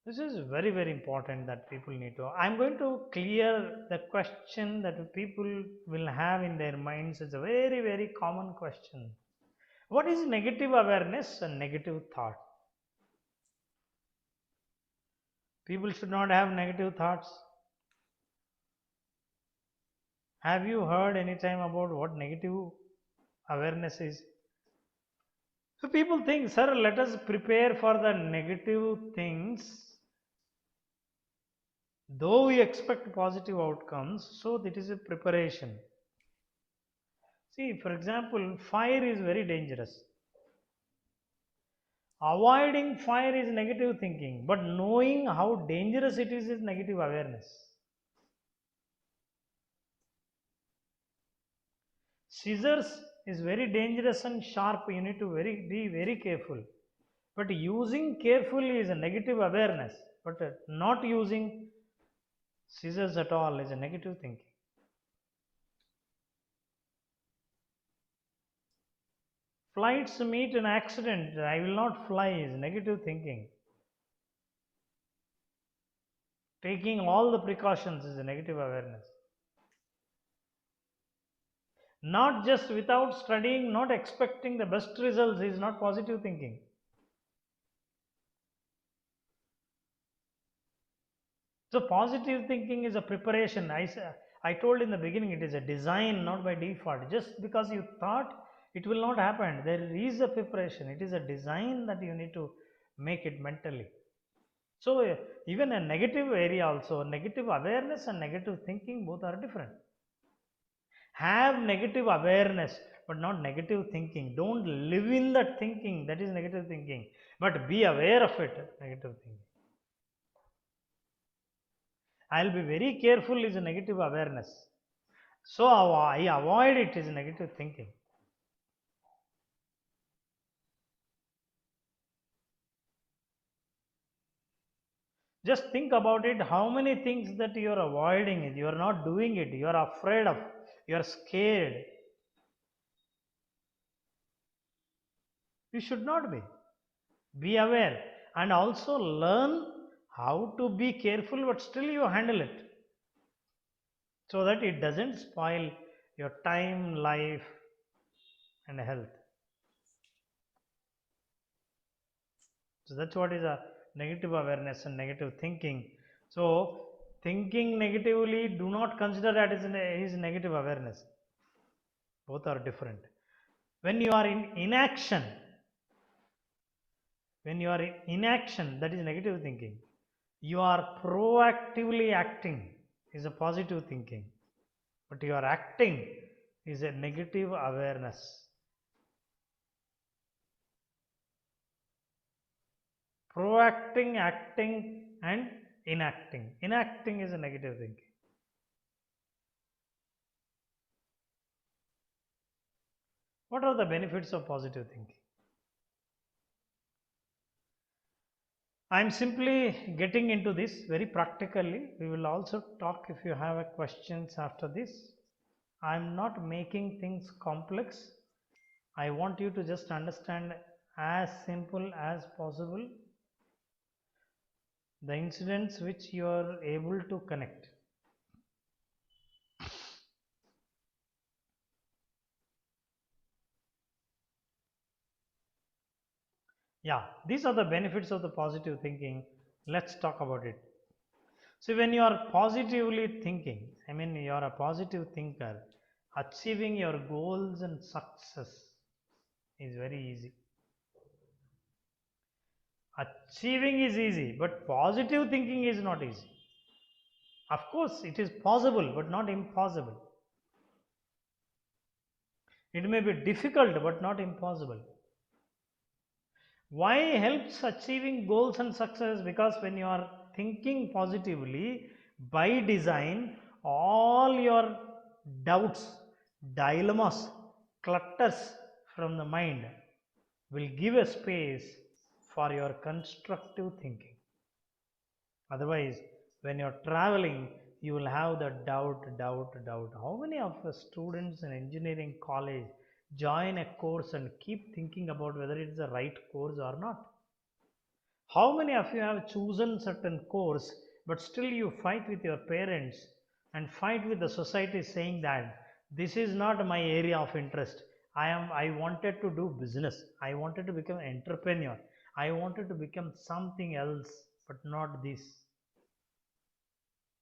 This is very, very important that people need to. I'm going to clear the question that people will have in their minds. It's a very, very common question. What is negative awareness and negative thought? People should not have negative thoughts. Have you heard any time about what negative awareness is? So people think, sir, let us prepare for the negative things. Though we expect positive outcomes, so that is a preparation. See, for example, fire is very dangerous. Avoiding fire is negative thinking, but knowing how dangerous it is negative awareness. Scissors is very dangerous and sharp. You need to be very careful. But using carefully is a negative awareness. But not using scissors at all is a negative thinking. Flights meet an accident. I will not fly is negative thinking. Taking all the precautions is a negative awareness. Not just without studying, not expecting the best results is not positive thinking. So positive thinking is a preparation. I told in the beginning it is a design, not by default. Just because you thought, it will not happen. There is a preparation. It is a design that you need to make it mentally. So even a negative area also, negative awareness and negative thinking both are different. Have negative awareness but not negative thinking. Don't live in that thinking, that is negative thinking, but be aware of it, negative thinking. I'll be very careful is a negative awareness. So I avoid it is negative thinking. Just think about it, how many things that you are avoiding it, you are not doing it, you are afraid of, you are scared. You should not be. Be aware and also learn how to be careful, but still you handle it so that it doesn't spoil your time, life, and health. So that's what is a negative awareness and negative thinking. So thinking negatively, do not consider that is negative awareness. Both are different. When you are in inaction, that is negative thinking. You are proactively acting is a positive thinking, but you are acting is a negative awareness. Proacting, acting, and inacting. Inacting is a negative thinking. What are the benefits of positive thinking? I am simply getting into this very practically. We will also talk if you have questions after this. I am not making things complex. I want you to just understand as simple as possible the incidents which you are able to connect. Yeah, these are the benefits of the positive thinking. Let's talk about it. So when you are positively thinking, you are a positive thinker, achieving your goals and success is very easy. Achieving is easy, but positive thinking is not easy. Of course, it is possible, but not impossible. It may be difficult, but not impossible. Why helps achieving goals and success? Because when you are thinking positively, by design, all your doubts, dilemmas, clutters from the mind will give a space for your constructive thinking. Otherwise, when you're traveling, you will have the doubt. How many of the students in engineering college join a course and keep thinking about whether it's the right course or not? How many of you have chosen certain course, but still you fight with your parents and fight with the society saying that this is not my area of interest. I wanted to do business. I wanted to become an entrepreneur. I wanted to become something else, but not this.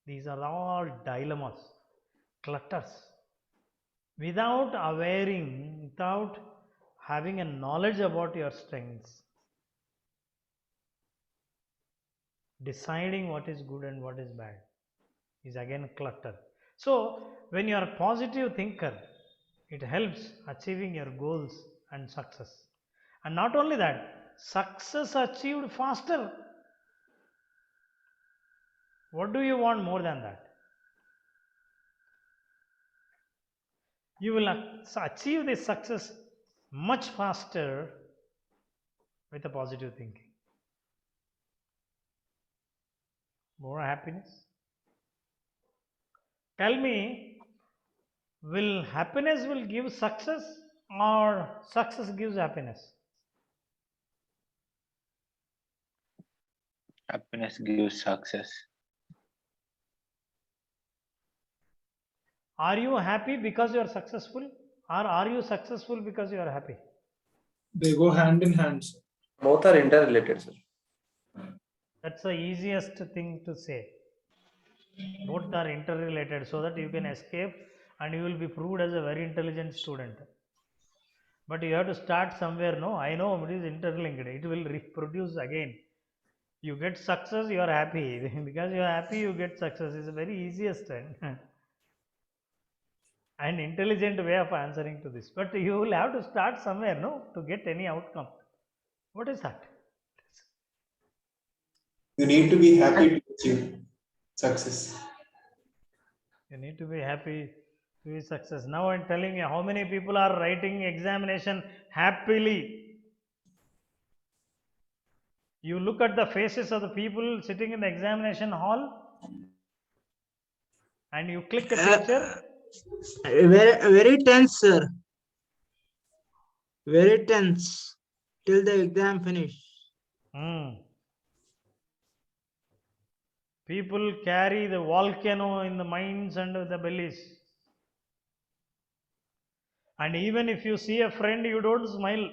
These are all dilemmas, clutters. Without awareing, without having a knowledge about your strengths, deciding what is good and what is bad is again clutter. So when you are a positive thinker, it helps achieving your goals and success. And not only that, success achieved faster. What do you want more than that? You will achieve this success much faster with a positive thinking. More happiness. Tell me, will happiness will give success or success gives happiness? Happiness gives success. Are you happy because you are successful, or are you successful because you are happy? They go hand in hand, sir. Both are interrelated, sir. That's the easiest thing to say. Both are interrelated, so that you can escape and you will be proved as a very intelligent student. But you have to start somewhere. No, I know it is interlinked. It will reproduce again. You get success, you are happy. Because you are happy, you get success. It's the very easiest and intelligent way of answering to this. But you will have to start somewhere, no, to get any outcome. What is that? You need to be happy to achieve success. You need to be happy to be success. Now I'm telling you, how many people are writing examination happily? You look at the faces of the people sitting in the examination hall and you click a picture. Very tense, sir. Very tense till the exam finish. People carry the volcano in the minds and the bellies. And even if you see a friend, you don't smile.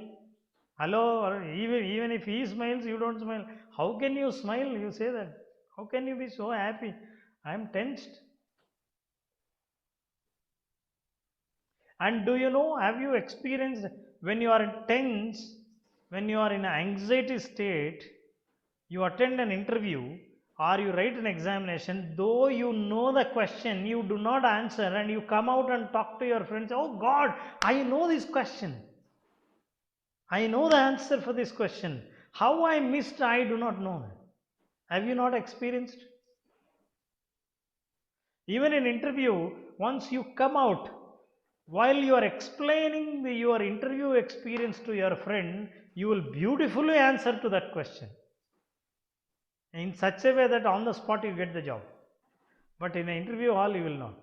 Hello, or even if he smiles, you don't smile. How can you smile? You say that. How can you be so happy? I am tensed. And do you know, have you experienced when you are tense, when you are in an anxiety state, you attend an interview or you write an examination, though you know the question, you do not answer and you come out and talk to your friends, oh God, I know this question. I know the answer for this question. How I missed, I do not know. Have you not experienced? Even in interview, once you come out, while you are explaining your interview experience to your friend, you will beautifully answer to that question in such a way that on the spot you get the job. But in an interview hall, you will not.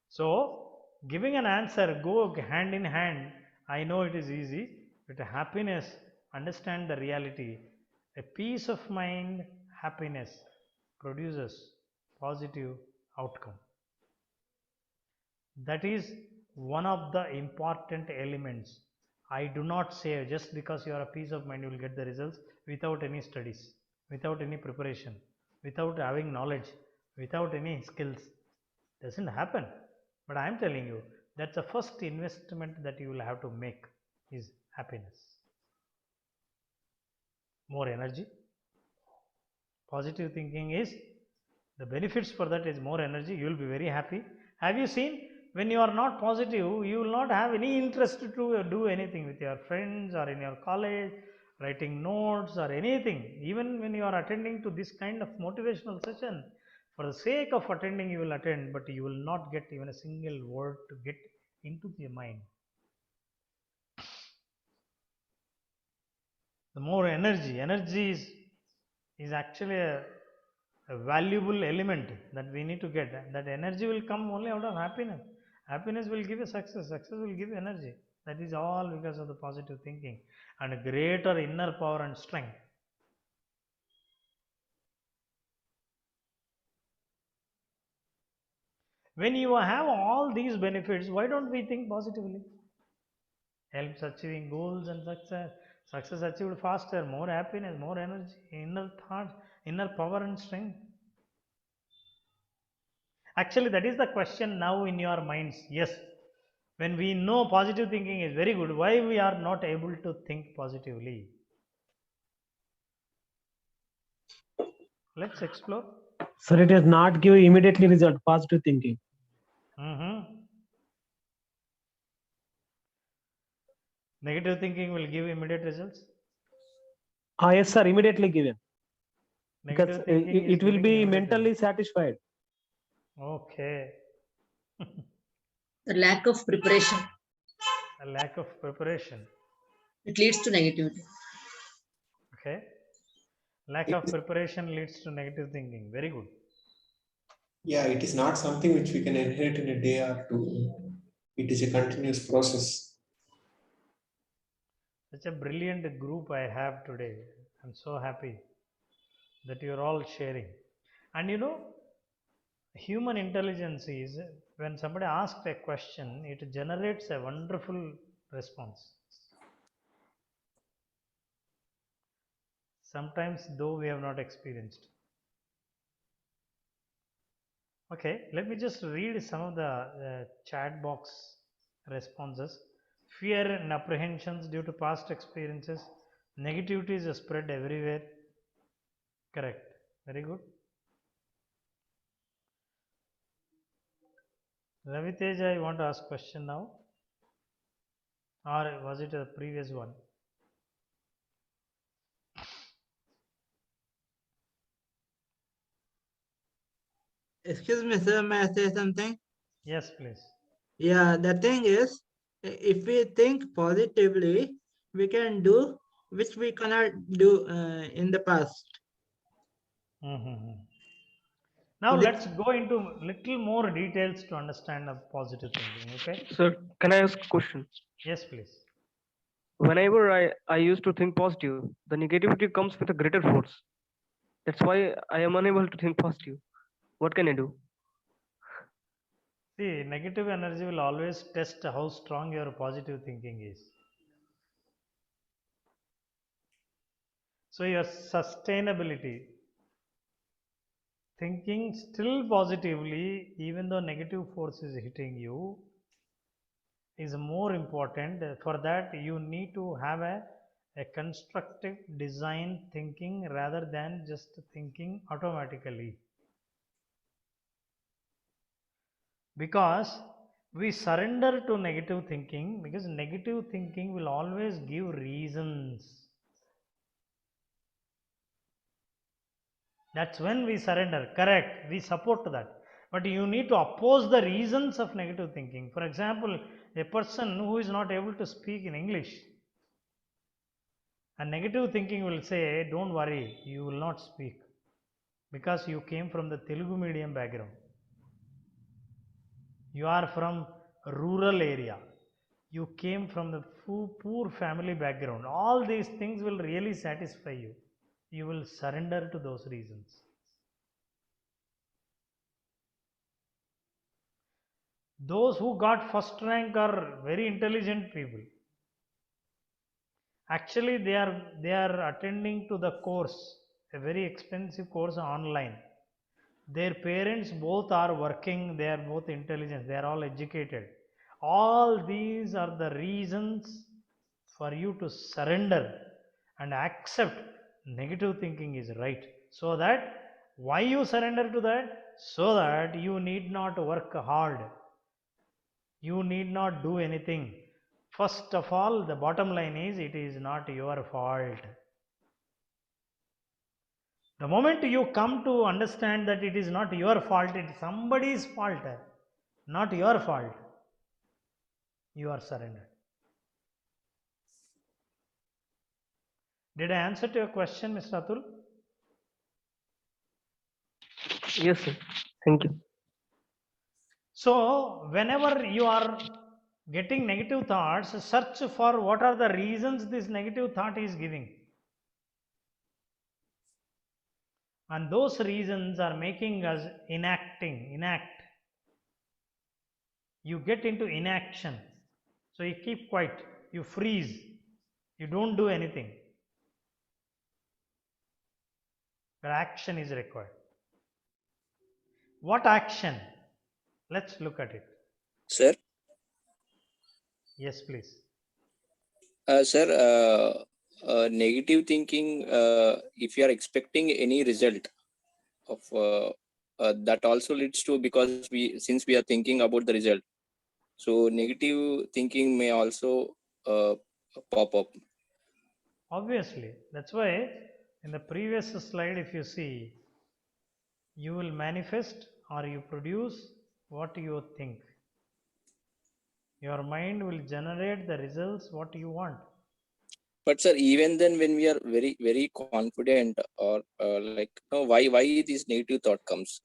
So, giving an answer, go hand in hand. I know it is easy, but happiness, understand the reality. A peace of mind, happiness produces positive outcome. That is one of the important elements. I do not say just because you are a peace of mind you will get the results without any studies, without any preparation, without having knowledge, without any skills. Doesn't happen. But I am telling you, that's the first investment that you will have to make is happiness. More energy. Positive thinking is, the benefits for that is more energy. You will be very happy. Have you seen When you are not positive, you will not have any interest to do anything with your friends or in your college, writing notes or anything. Even when you are attending to this kind of motivational session, for the sake of attending, you will attend, but you will not get even a single word to get into your mind. The more energy is actually a valuable element that we need to get. That energy will come only out of happiness. Happiness will give you success. Success will give you energy. That is all because of the positive thinking and a greater inner power and strength. When you have all these benefits, why don't we think positively? Helps achieving goals and success. Success achieved faster, more happiness, more energy, inner thoughts, inner power and strength. Actually, that is the question now in your minds. Yes, when we know positive thinking is very good, why we are not able to think positively? Let's explore. Sir, it does not give immediately result, positive thinking. Negative thinking will give immediate results. Yes, sir, immediately given. Negative Because thinking is it will giving be immediate mentally results. satisfied. Okay. The lack of preparation. A lack of preparation. It leads to negativity. Okay. Lack of preparation leads to negative thinking. Very good. Yeah, it is not something which we can inherit in a day or two. It is a continuous process. Such a brilliant group I have today. I'm so happy that you're all sharing. And you know, human intelligence is when somebody asks a question, it generates a wonderful response. Sometimes, though, we have not experienced. Okay, let me just read some of the chat box responses. Fear and apprehensions due to past experiences. Negativity is spread everywhere. Correct. Very good. Ravi Teja, I want to ask question now. Or was it a previous one? Excuse me, sir, may I say something? Yes, please. Yeah, the thing is, if we think positively, we can do which we cannot do in the past. Now This- let's go into little more details to understand the positive thinking. Okay. Sir, can I ask a question? Yes, please. Whenever I used to think positive, the negativity comes with a greater force. That's why I am unable to think positive. What can I do? See, negative energy will always test how strong your positive thinking is. So your sustainability, thinking still positively, even though negative force is hitting you, is more important. For that, you need to have a constructive design thinking rather than just thinking automatically. Because we surrender to negative thinking, because negative thinking will always give reasons. That's when we surrender. Correct. We support that. But you need to oppose the reasons of negative thinking. For example, a person who is not able to speak in English, a negative thinking will say, don't worry, you will not speak because you came from the Telugu medium background. You are from a rural area. You came from the poor family background. All these things will really satisfy you. You will surrender to those reasons. Those who got first rank are very intelligent people. Actually, they are attending to the course, a very expensive course online. Their parents both are working, they are both intelligent, they are all educated. All these are the reasons for you to surrender and accept negative thinking is right. So that, why you surrender to that? So that you need not work hard. You need not do anything. First of all, the bottom line is it is not your fault. The moment you come to understand that it is not your fault, it is somebody's fault, not your fault, you are surrendered. Did I answer to your question, Mr. Atul? Yes, sir. Thank you. So, whenever you are getting negative thoughts, search for what are the reasons this negative thought is giving. And those reasons are making us enact. You get into inaction. So you keep quiet, you freeze, you don't do anything. But action is required. What action? Let's look at it. Sir, Yes, please. sir, negative thinking, if you are expecting any result of that also leads to, because since we are thinking about the result, so negative thinking may also pop up. Obviously, that's why in the previous slide, if you see, you will manifest or you produce what you think. Your mind will generate the results what you want. But sir, even then, when we are very confident, or like, no, why this negative thought comes?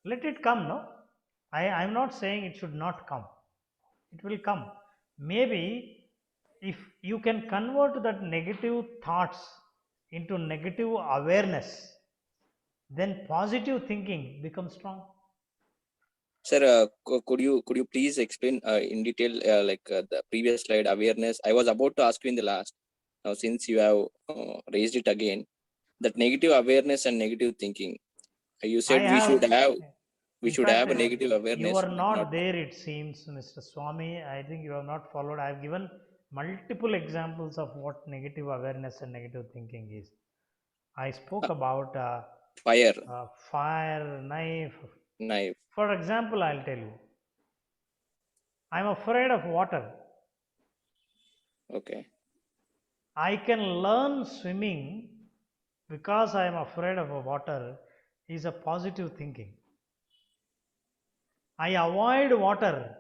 Let it come, no? I'm not saying it should not come. It will come. Maybe if you can convert that negative thoughts into negative awareness, then positive thinking becomes strong. Sir, could you please explain in detail, like the previous slide, awareness? I was about to ask you in the last. Now, since you have raised it again, that negative awareness and negative thinking, you said we should have a negative awareness. You are not there, it seems, Mr. Swami. I think you have not followed. I have given multiple examples of what negative awareness and negative thinking is. I spoke about fire, knife. For example, I'll tell you. I'm afraid of water. Okay. I can learn swimming because I am afraid of water is a positive thinking. I avoid water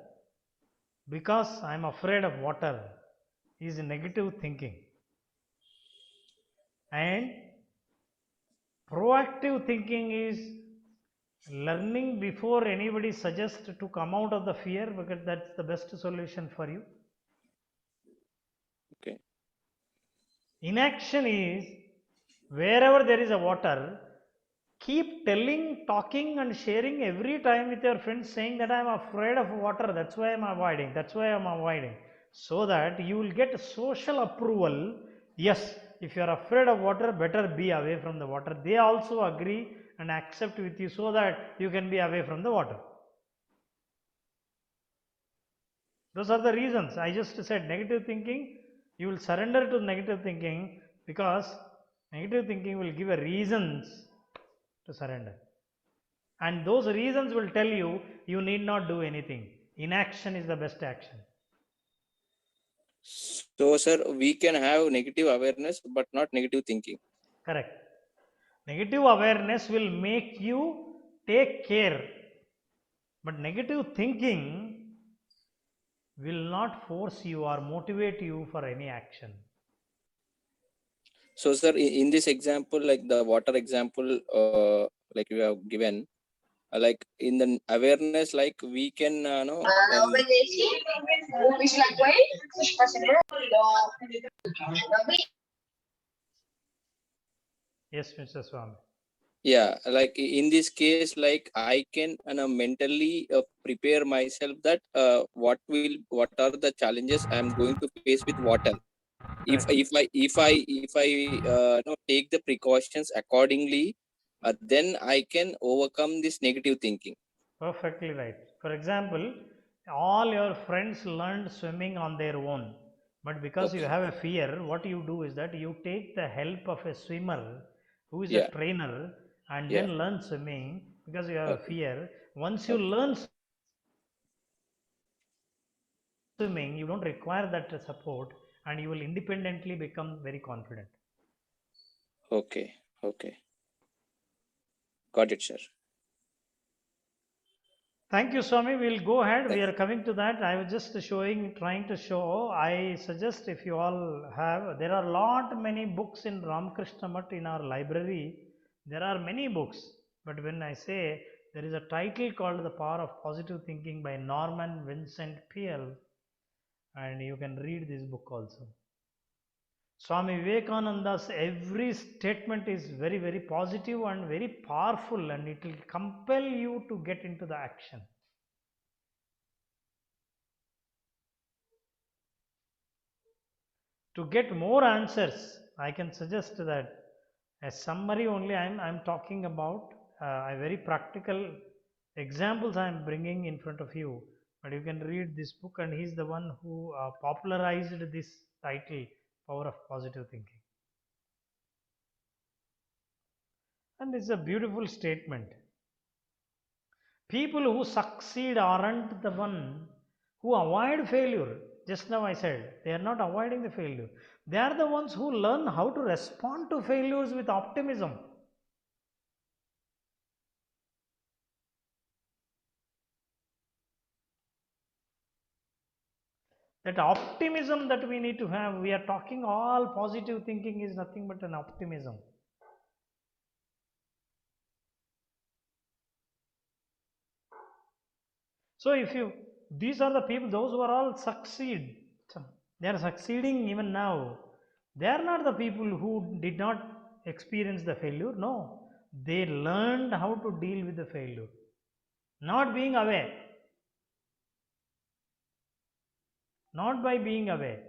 because I am afraid of water is negative thinking. And proactive thinking is learning before anybody suggests to come out of the fear, because that's the best solution for you. Okay. Inaction is wherever there is a water, keep telling, talking and sharing every time with your friends, saying that I am afraid of water, that's why I am avoiding, so that you will get social approval. Yes, if you are afraid of water, better be away from the water. They also agree and accept with you, so that you can be away from the water. Those are the reasons. I just said negative thinking, you will surrender to negative thinking because negative thinking will give a reasons to surrender. And those reasons will tell you, you need not do anything. Inaction is the best action. So, sir, we can have negative awareness, but not negative thinking. Correct. Negative awareness will make you take care. But negative thinking will not force you or motivate you for any action. So, sir, in this example, like the water example, like you have given, like in the awareness, like we can Yes, Mr. Swami. Yeah, like in this case, like I can mentally prepare myself that what are the challenges I am going to face with water. If I take the precautions accordingly, then I can overcome this negative thinking. Perfectly right. For example, all your friends learned swimming on their own, but because you have a fear, what you do is that you take the help of a swimmer who is a trainer and then learn swimming because you have a fear. Once you learn swimming, you don't require that support, and you will independently become very confident. Okay. Okay. Got it, sir. Thank you, Swami. We'll go ahead. We are coming to that. I was just trying to show. I suggest if you all have, there are many books in Ramakrishna Mutt in our library. There are many books. But when I say there is a title called The Power of Positive Thinking by Norman Vincent Peale, and you can read this book also. Swami Vivekananda's every statement is very, very positive and very powerful, and it will compel you to get into the action. To get more answers, I can suggest that a summary only I'm talking about, a very practical examples I'm bringing in front of you, but you can read this book, and he's the one who popularized this title, Power of Positive Thinking. And it's a beautiful statement. People who succeed aren't the one who avoid failure. Just now I said, they are not avoiding the failure. They are the ones who learn how to respond to failures with optimism. That optimism that we need to have, we are talking all positive thinking is nothing but an optimism. So these are the people, those who are all succeed, they are succeeding even now. They are not the people who did not experience the failure. No, they learned how to deal with the failure. Not being aware. Not by being aware,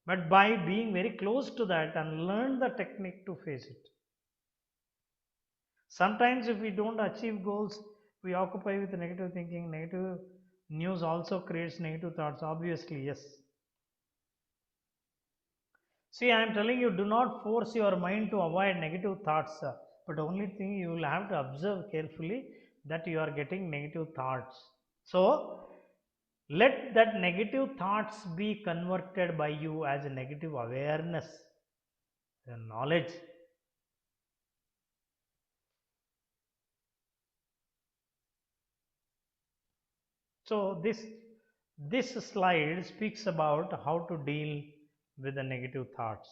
but by being very close to that and learn the technique to face it. Sometimes if we don't achieve goals, we occupy with negative thinking. Negative news also creates negative thoughts, obviously, yes. See, I am telling you, do not force your mind to avoid negative thoughts, but only thing you will have to observe carefully that you are getting negative thoughts. So, let that negative thoughts be converted by you as a negative awareness, the knowledge. So, this slide speaks about how to deal with the negative thoughts.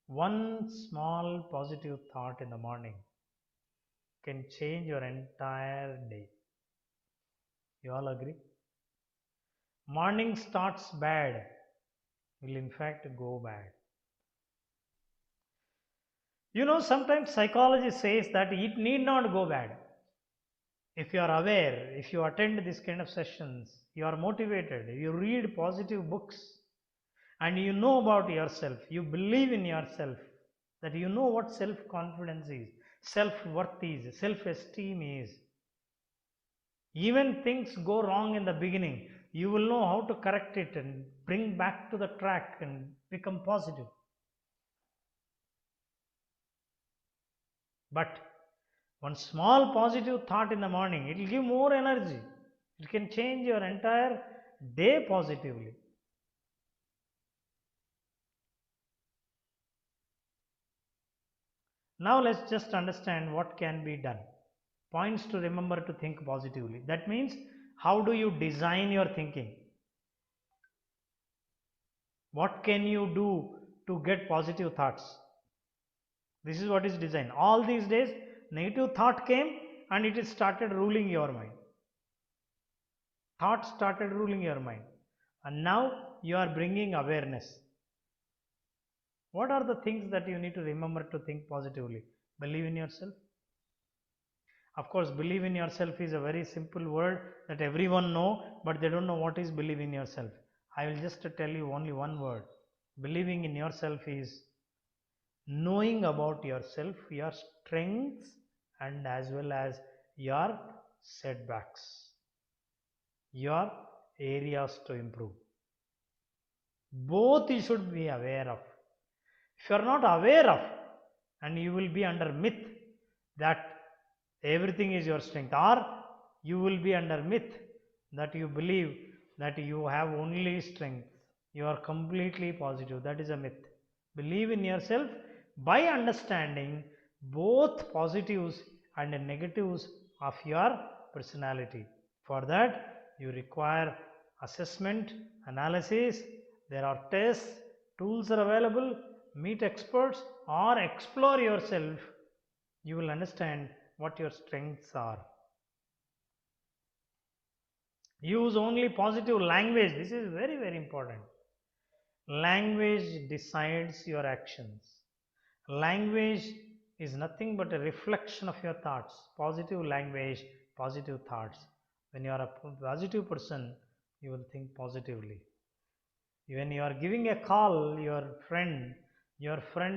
One small positive thought in the morning can change your entire day. You all agree? Morning starts bad, will in fact go bad. You know, sometimes psychology says that it need not go bad. If you are aware, if you attend this kind of sessions, you are motivated, you read positive books, and you know about yourself, you believe in yourself, that you know what self-confidence is, self-worth is, self-esteem is. Even things go wrong in the beginning, you will know how to correct it and bring back to the track and become positive. But one small positive thought in the morning, it will give more energy. It can change your entire day positively. Now let's just understand what can be done. Points to remember to think positively. That means, how do you design your thinking? What can you do to get positive thoughts? This is what is design. All these days, negative thought came and it started ruling your mind. Thought started ruling your mind. And now you are bringing awareness. What are the things that you need to remember to think positively? Believe in yourself. Of course, believe in yourself is a very simple word that everyone know, but they don't know what is believe in yourself. I will just tell you only one word. Believing in yourself is knowing about yourself, your strengths, and as well as your setbacks, your areas to improve. Both you should be aware of. If you are not aware of, and you will be under myth that Everything is your strength. Or you will be under myth that you believe that you have only strength. You are completely positive. That is a myth. Believe in yourself by understanding both positives and negatives of your personality. For that, you require assessment, analysis. There are tests, tools are available. Meet experts or explore yourself. You will understand what your strengths are. Use only positive language. This is very, very important. Language decides your actions. Language is nothing but a reflection of your thoughts. Positive language, positive thoughts. When you are a positive person, you will think positively. When you are giving a call, your friend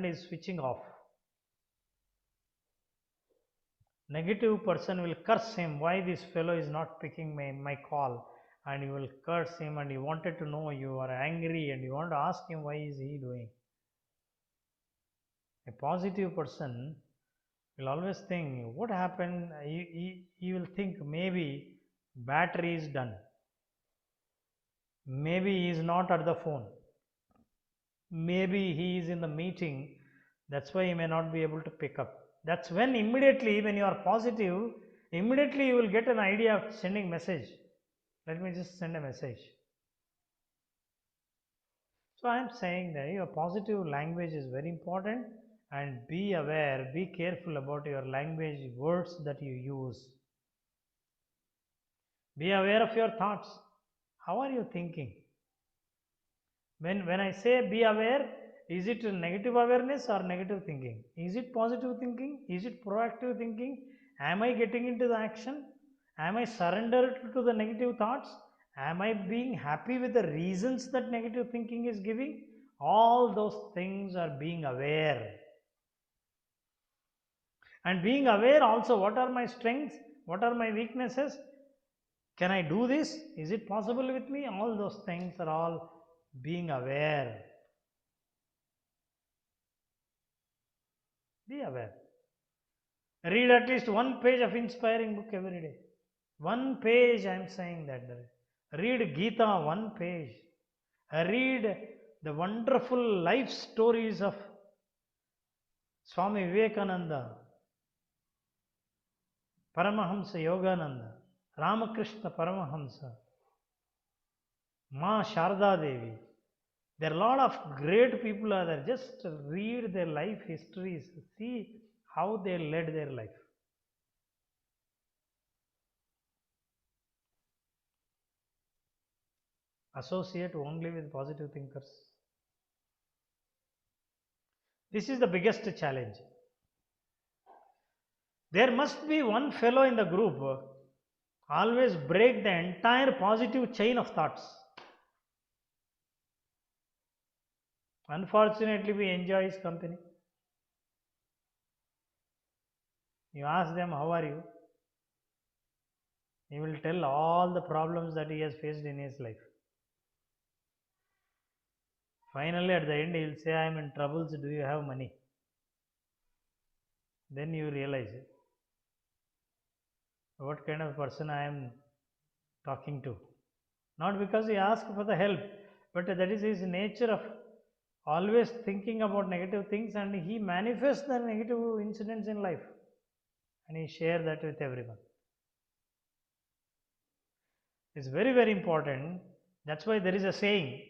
is switching off. Negative person will curse him, why this fellow is not picking my call, and you will curse him, and you wanted to know, you are angry, and you want to ask him why is he doing. A positive person will always think what happened. He will think maybe battery is done, maybe he is not at the phone, maybe he is in the meeting, that's why he may not be able to pick up. That's when immediately, when you are positive, immediately you will get an idea of sending message. Let me just send a message. So I am saying that your positive language is very important, and be aware, be careful about your language, words that you use. Be aware of your thoughts. How are you thinking? When I say be aware, is it negative awareness or negative thinking? Is it positive thinking? Is it proactive thinking? Am I getting into the action? Am I surrendered to the negative thoughts? Am I being happy with the reasons that negative thinking is giving? All those things are being aware. And being aware also, what are my strengths? What are my weaknesses? Can I do this? Is it possible with me? All those things are all being aware. Be aware. Read at least one page of inspiring book every day. One page, I am saying that. Read Gita, one page. Read the wonderful life stories of Swami Vivekananda, Paramahamsa Yogananda, Ramakrishna Paramahamsa, Ma Sharda Devi. There are a lot of great people are there. Just read their life histories. See how they led their life. Associate only with positive thinkers. This is the biggest challenge. There must be one fellow in the group always break the entire positive chain of thoughts. Unfortunately, we enjoy his company. You ask them, how are you? He will tell all the problems that he has faced in his life. Finally, at the end, he will say, I am in troubles, do you have money? Then you realize what kind of person I am talking to. Not because he asked for the help, but that is his nature of always thinking about negative things, and he manifests the negative incidents in life and he shares that with everyone. It's very, very important. That's why there is a saying,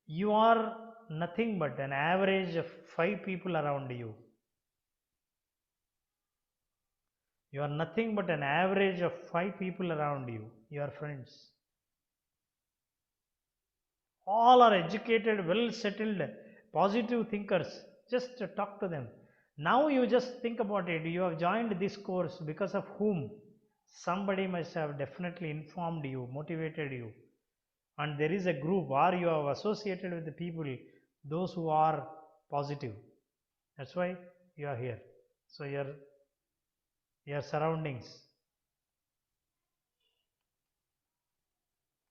you are nothing but an average of 5 people around you. You are nothing but an average of 5 people around you, your friends. All are educated, well settled, positive thinkers. Just talk to them. Now you just think about it. You have joined this course because of whom? Somebody must have definitely informed you, motivated you. And there is a group, or you have associated with the people, those who are positive. That's why you are here. So your surroundings.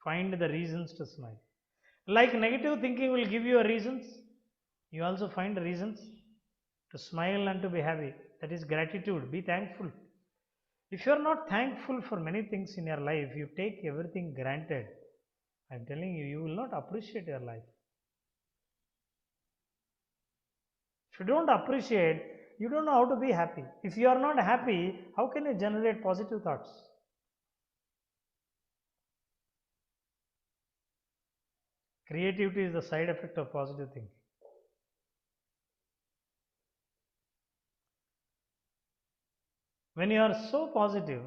Find the reasons to smile. Like negative thinking will give you a reasons, you also find reasons to smile and to be happy. That is gratitude. Be thankful. If you're not thankful for many things in your life, you take everything granted. I'm telling you, you will not appreciate your life. If you don't appreciate, you don't know how to be happy. If you are not happy, how can you generate positive thoughts? Creativity is the side effect of positive thinking. When you are so positive,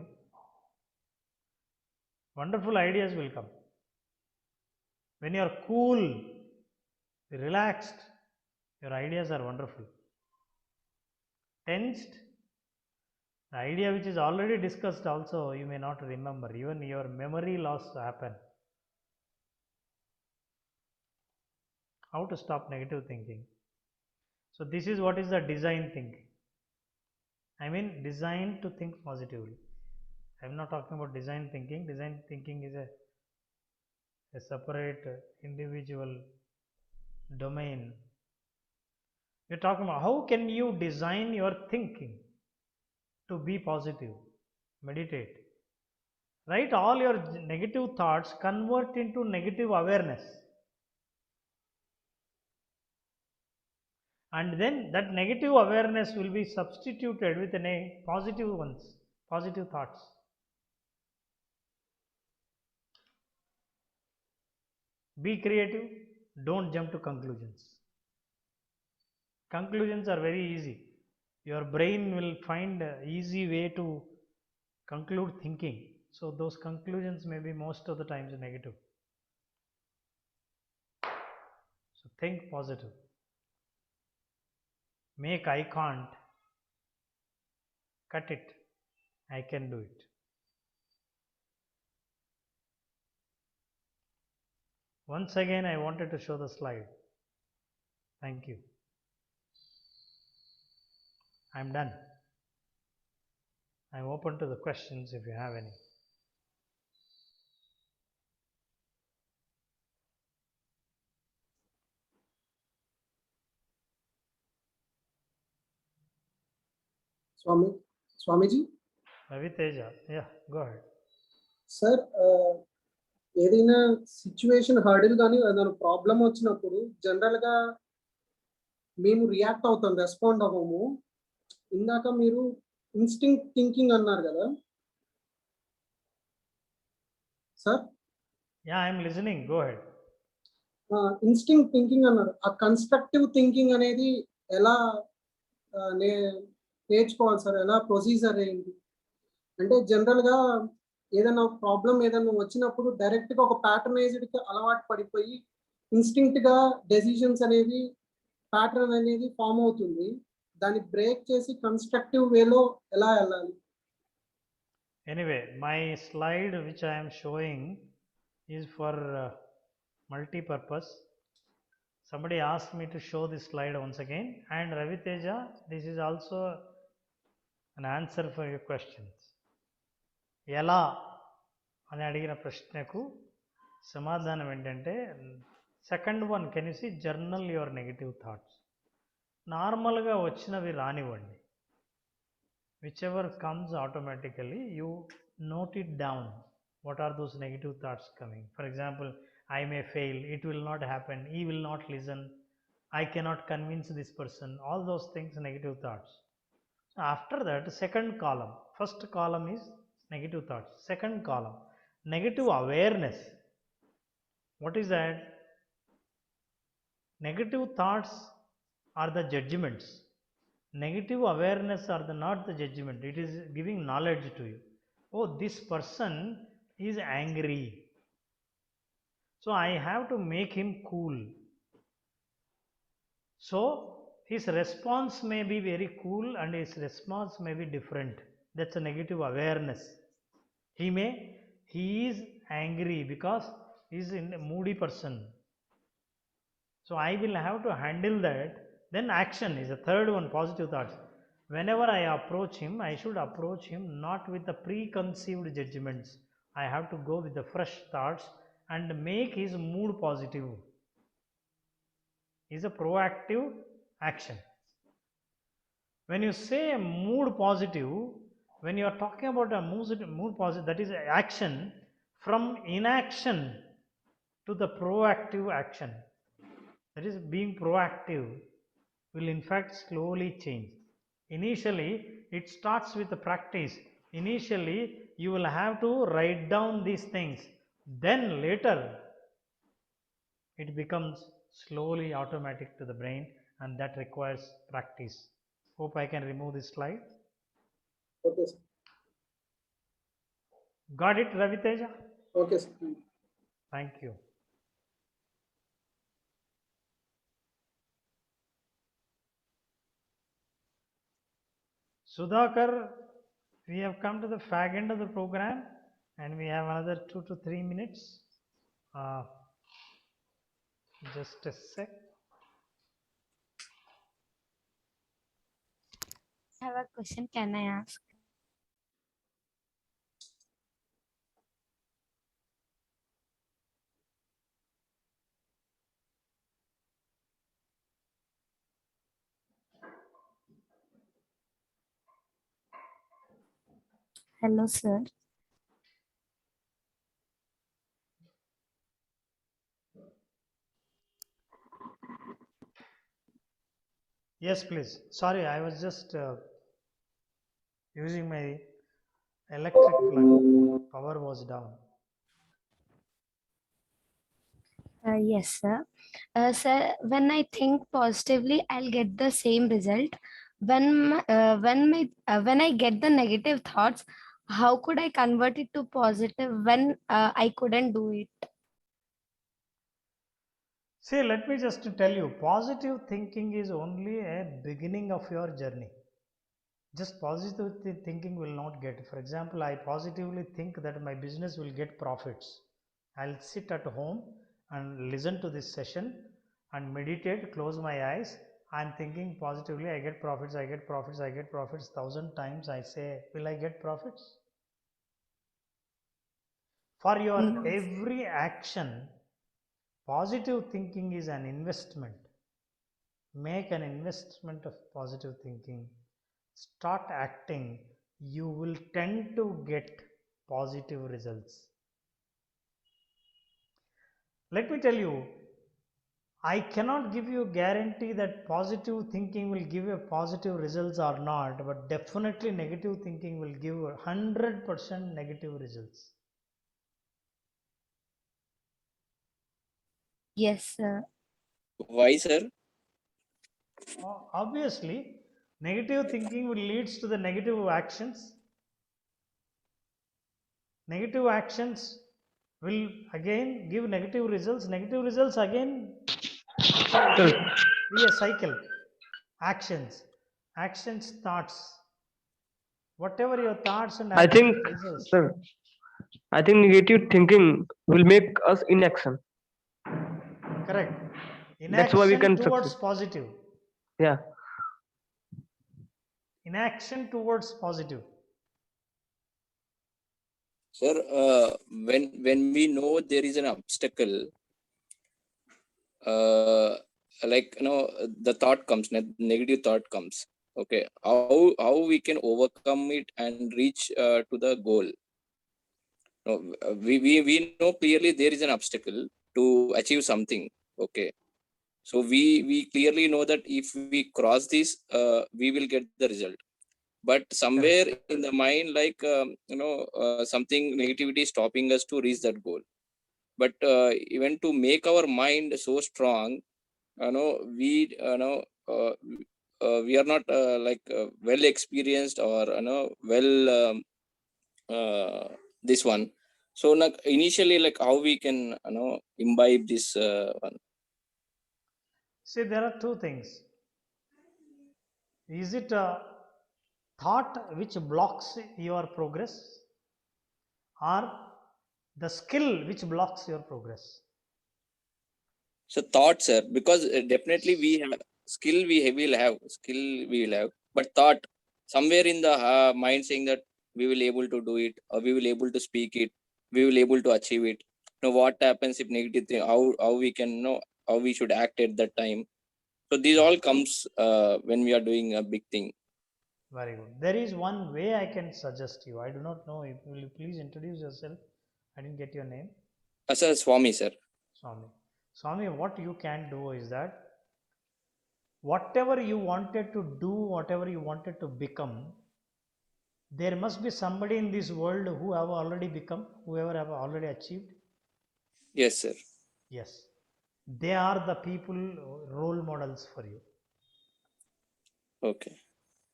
wonderful ideas will come. When you are cool, relaxed, your ideas are wonderful. Tensed, the idea which is already discussed also you may not remember. Even your memory loss happen. How to stop negative thinking? So this is what is the design thinking. I mean design to think positively. I am not talking about design thinking. Design thinking is a separate individual domain. We're talking about how can you design your thinking to be positive. Meditate. Write all your negative thoughts, convert into negative awareness. And then that negative awareness will be substituted with positive ones, positive thoughts. Be creative, don't jump to conclusions. Conclusions are very easy. Your brain will find an easy way to conclude thinking. So those conclusions may be most of the times negative. So think positive. Make I can't, cut it, I can do it. Once again, I wanted to show the slide. Thank you. I'm done. I'm open to the questions if you have any. Swamiji? Ravi Teja, yeah, go ahead. Sir ఏదైనా situation hurdle కానీ ఏదైనా problem వచ్చినప్పుడు జనరల్గా మేము react అవుతాం, respond అవ్వము. ఇందాక మీరు instinct thinking అన్నారు కదా sir? Yeah, I'm listening, go head. Instinct thinking అన్నారు. ఆ కన్స్ట్రక్టివ్ థింకింగ్ అనేది ఎలా నేర్చుకోవాలి సార్? ఎలా ప్రొసీజర్ ఏంటి? అంటే జనరల్గా ఏదైనా ప్రాబ్లం ఏదైనా వచ్చినప్పుడు డైరెక్ట్గా ఒక ప్యాటర్నైజ్డ్కి అలవాటు పడిపోయి ఇన్స్టింక్ట్గా డెసిషన్స్ అనేవి ప్యాటర్న్ అనేది ఫామ్ అవుతుంది. దాన్ని బ్రేక్ చేసి కన్స్ట్రక్టివ్ వేలో ఎలా వెళ్ళాలి? Anyway, my slide which I am showing is for multi-purpose. Somebody asked me to show this slide once again, and Ravi Teja, this is also an answer for your questions. ఎలా అని అడిగిన ప్రశ్నకు సమాధానం ఏంటంటే, second one, can you see journal your negative thoughts. నార్మల్గా వచ్చినవి రానివ్వండి. Whichever comes automatically you note it down. What are those negative thoughts coming? For example, I may fail, it will not happen, he will not listen, I cannot convince this person, all those things, negative thoughts. So after that, second column, first column is negative thoughts, second column, negative awareness. What is that? Negative thoughts are the judgments. Negative awareness are not the judgment, it is giving knowledge to you. Oh, this person is angry, so I have to make him cool. So his response may be very cool and his response may be different. That's a negative awareness. He is angry because he is a moody person. So I will have to handle that. Then action is the third one, positive thoughts. Whenever I approach him, I should approach him not with the preconceived judgments. I have to go with the fresh thoughts and make his mood positive. Is a proactive action. When you say mood positive, when you are talking about a mood positive, that is action, from inaction to the proactive action, that is being proactive, will in fact slowly change. Initially, it starts with the practice. Initially, you will have to write down these things. Then later, it becomes slowly automatic to the brain, and that requires practice. Hope I can remove this slide. Okay, sir. Got it, Raviteja? Okay, sir. Thank you. Sudhakar, we have come to the fag end of the program, and we have another 2 to 3 minutes. Just a sec. I have a question. Can I ask? Hello, sir. Yes, please. Sorry, I was just using my electric plug. Power was down. Yes, sir. Sir, when I think positively, I'll get the same result. When I get the negative thoughts, how could I convert it to positive when I couldn't do it? See, let me just tell you, positive thinking is only a beginning of your journey. Just positive thinking will not get. For example, I positively think that my business will get profits. I'll sit at home and listen to this session and meditate, close my eyes. I'm thinking positively, I get profits, I get profits, I get profits. 1,000 times I say, will I get profits? For your every action, positive thinking is an investment. Make an investment of positive thinking. Start acting. You will tend to get positive results. Let me tell you, I cannot give you a guarantee that positive thinking will give you positive results or not, but definitely negative thinking will give 100% negative results. Yes, sir. Why, sir? Obviously, negative thinking will leads to the negative actions. Negative actions will again give negative results. Negative results again be a cycle. Actions, thoughts. Whatever your thoughts and I actions think, results. sir, I think negative thinking will make us inaction. Correct. That's why we Inaction can towards succeed. positive. Yeah. Inaction towards positive. Sir, when we know there is an obstacle, like the thought comes, negative thought comes. Okay, how we can overcome it and reach to the goal? No, we know clearly there is an obstacle to achieve something. Okay, so we clearly know that if we cross this, we will get the result. But somewhere in the mind, like something negativity is stopping us to reach that goal. But even to make our mind so strong, we we are not well experienced or well this one. So like initially, like how we can imbibe this one. See, there are two things. Is it a thought which blocks your progress, or the skill which blocks your progress? So thoughts, sir, because definitely we have skill, will have, but thought somewhere in the mind saying that we will able to do it, or we will able to speak it, we will able to achieve it. Now what happens if negative thing, how we can know how we should act at that time. So these all comes when we are doing a big thing. Very good. There is one way I can suggest you. I do not know. Will you please introduce yourself? I didn't get your name. Sir, Swami, sir. Swami. Swami, what you can do is that whatever you wanted to do, whatever you wanted to become, there must be somebody in this world who have already become, whoever have already achieved. Yes, sir. Yes. They are the people, role models for you. Okay.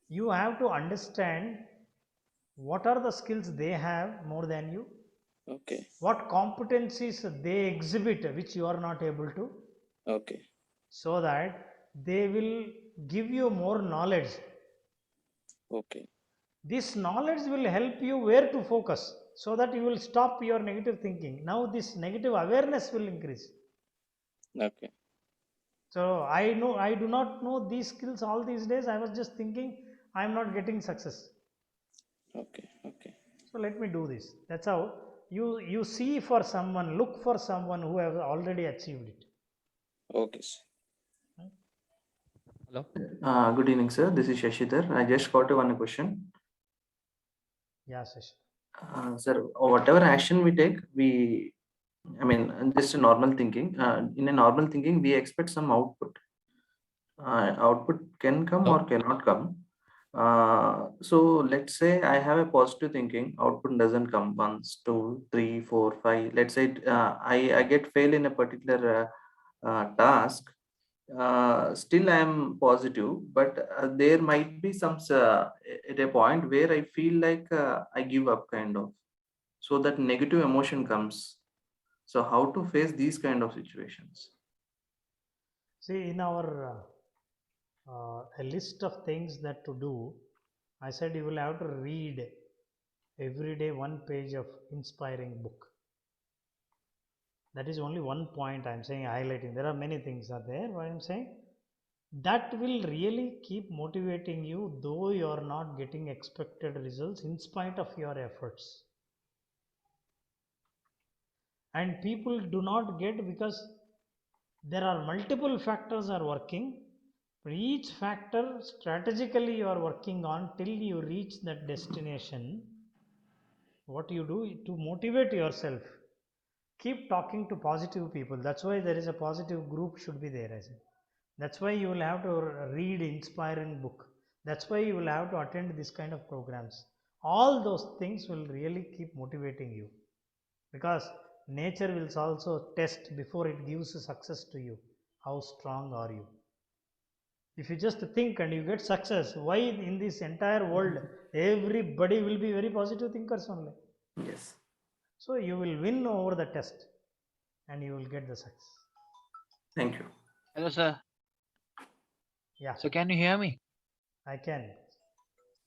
You have to understand what are the skills they have more than you. Okay. What competencies they exhibit which you are not able to. Okay. So that they will give you more knowledge. Okay. This knowledge will help you where to focus so that you will stop your negative thinking. Now this negative awareness will increase. Okay. So I do not know these skills all these days. I was just thinking I am not getting success. Okay. Okay. So let me do this. That's how you see for someone, look for someone who has already achieved it. Okay, sir. Hello. Good evening, sir. This is Shashidhar. I just got one question. Yeah, Shashi. Sir, whatever action we take, just a normal thinking. In a normal thinking, we expect some output. Output can come or cannot come. So let's say I have a positive thinking, output doesn't come once, 2, 3, 4, 5. Let's say I get fail in a particular task. Still I am positive, but there might be some at a point where I feel like I give up kind of. So that negative emotion comes. So how to face these kind of situations? See, in our a list of things that to do, I said you will have to read every day one page of inspiring book. That is only one point I am saying, highlighting. There are many things are there, what I am saying. That will really keep motivating you, though you are not getting expected results in spite of your efforts. And people do not get because there are multiple factors are working. Each factor strategically you are working on till you reach that destination. What you do to motivate yourself, keep talking to positive people. That's why there is a positive group should be there. That's why you will have to read inspiring book. That's why you will have to attend this kind of programs. All those things will really keep motivating you, because nature will also test before it gives success to you. How strong are you? If you just think and you get success, why in this entire world everybody will be very positive thinkers only? Yes. So you will win over the test and you will get the success. Thank you. Hello, sir. Yeah. So can you hear me? I can.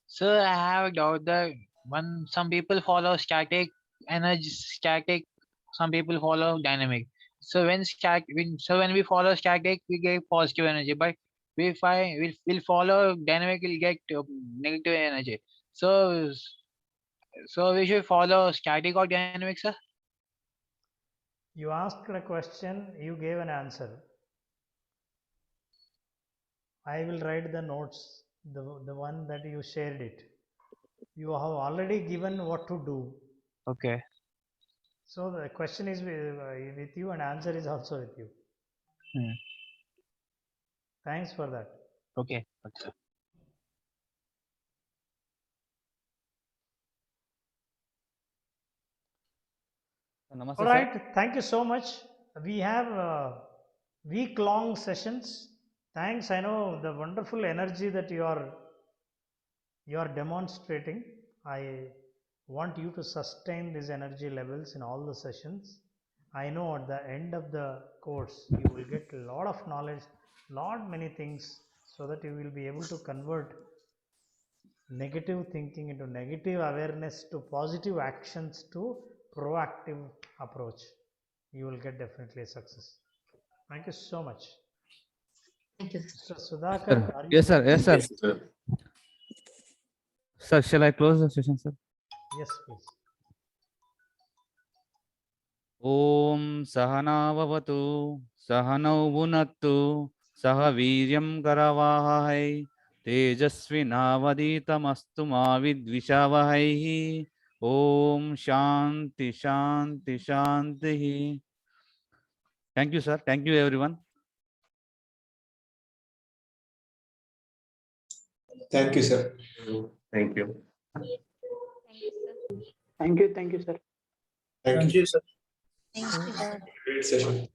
Sir, I have a doubt that some people follow static energy, some people follow dynamic. So when we follow static, we get positive energy, but we'll follow dynamic, we'll get negative energy. So we should follow static or dynamic, sir? You asked a question, you gave an answer. I will write the notes, the one that you shared it. You have already given what to do. Okay. So the question is with you and answer is also with you. Thanks for that. Okay. Okay. Namaste, All sir. right. Thank you so much. We have week-long sessions. Thanks. I know the wonderful energy that you are demonstrating. I want you to sustain these energy levels in all the sessions. I know at the end of the course you will get a lot of knowledge, many things, so that you will be able to convert negative thinking into negative awareness to positive actions to proactive approach. You will get definitely a success. Thank you so much. Thank you. Mr. Sudhakar, Sir. are you Yes, sir. there? Yes, sir. Sir, shall I close the session, sir? Yes, please. ॐ सहनाववतु सहनौ भुनक्तु सह वीर्यं करवावहै तेजस्विनावधीतमस्तु मा विद्विषावहैः ॐ शान्ति शान्ति शान्तिः. Thank you, sir. Thank you, everyone. Thank you, sir. Thank you. Thank you. Thank you, sir. Thank you. sir. Thank you, sir. Great session.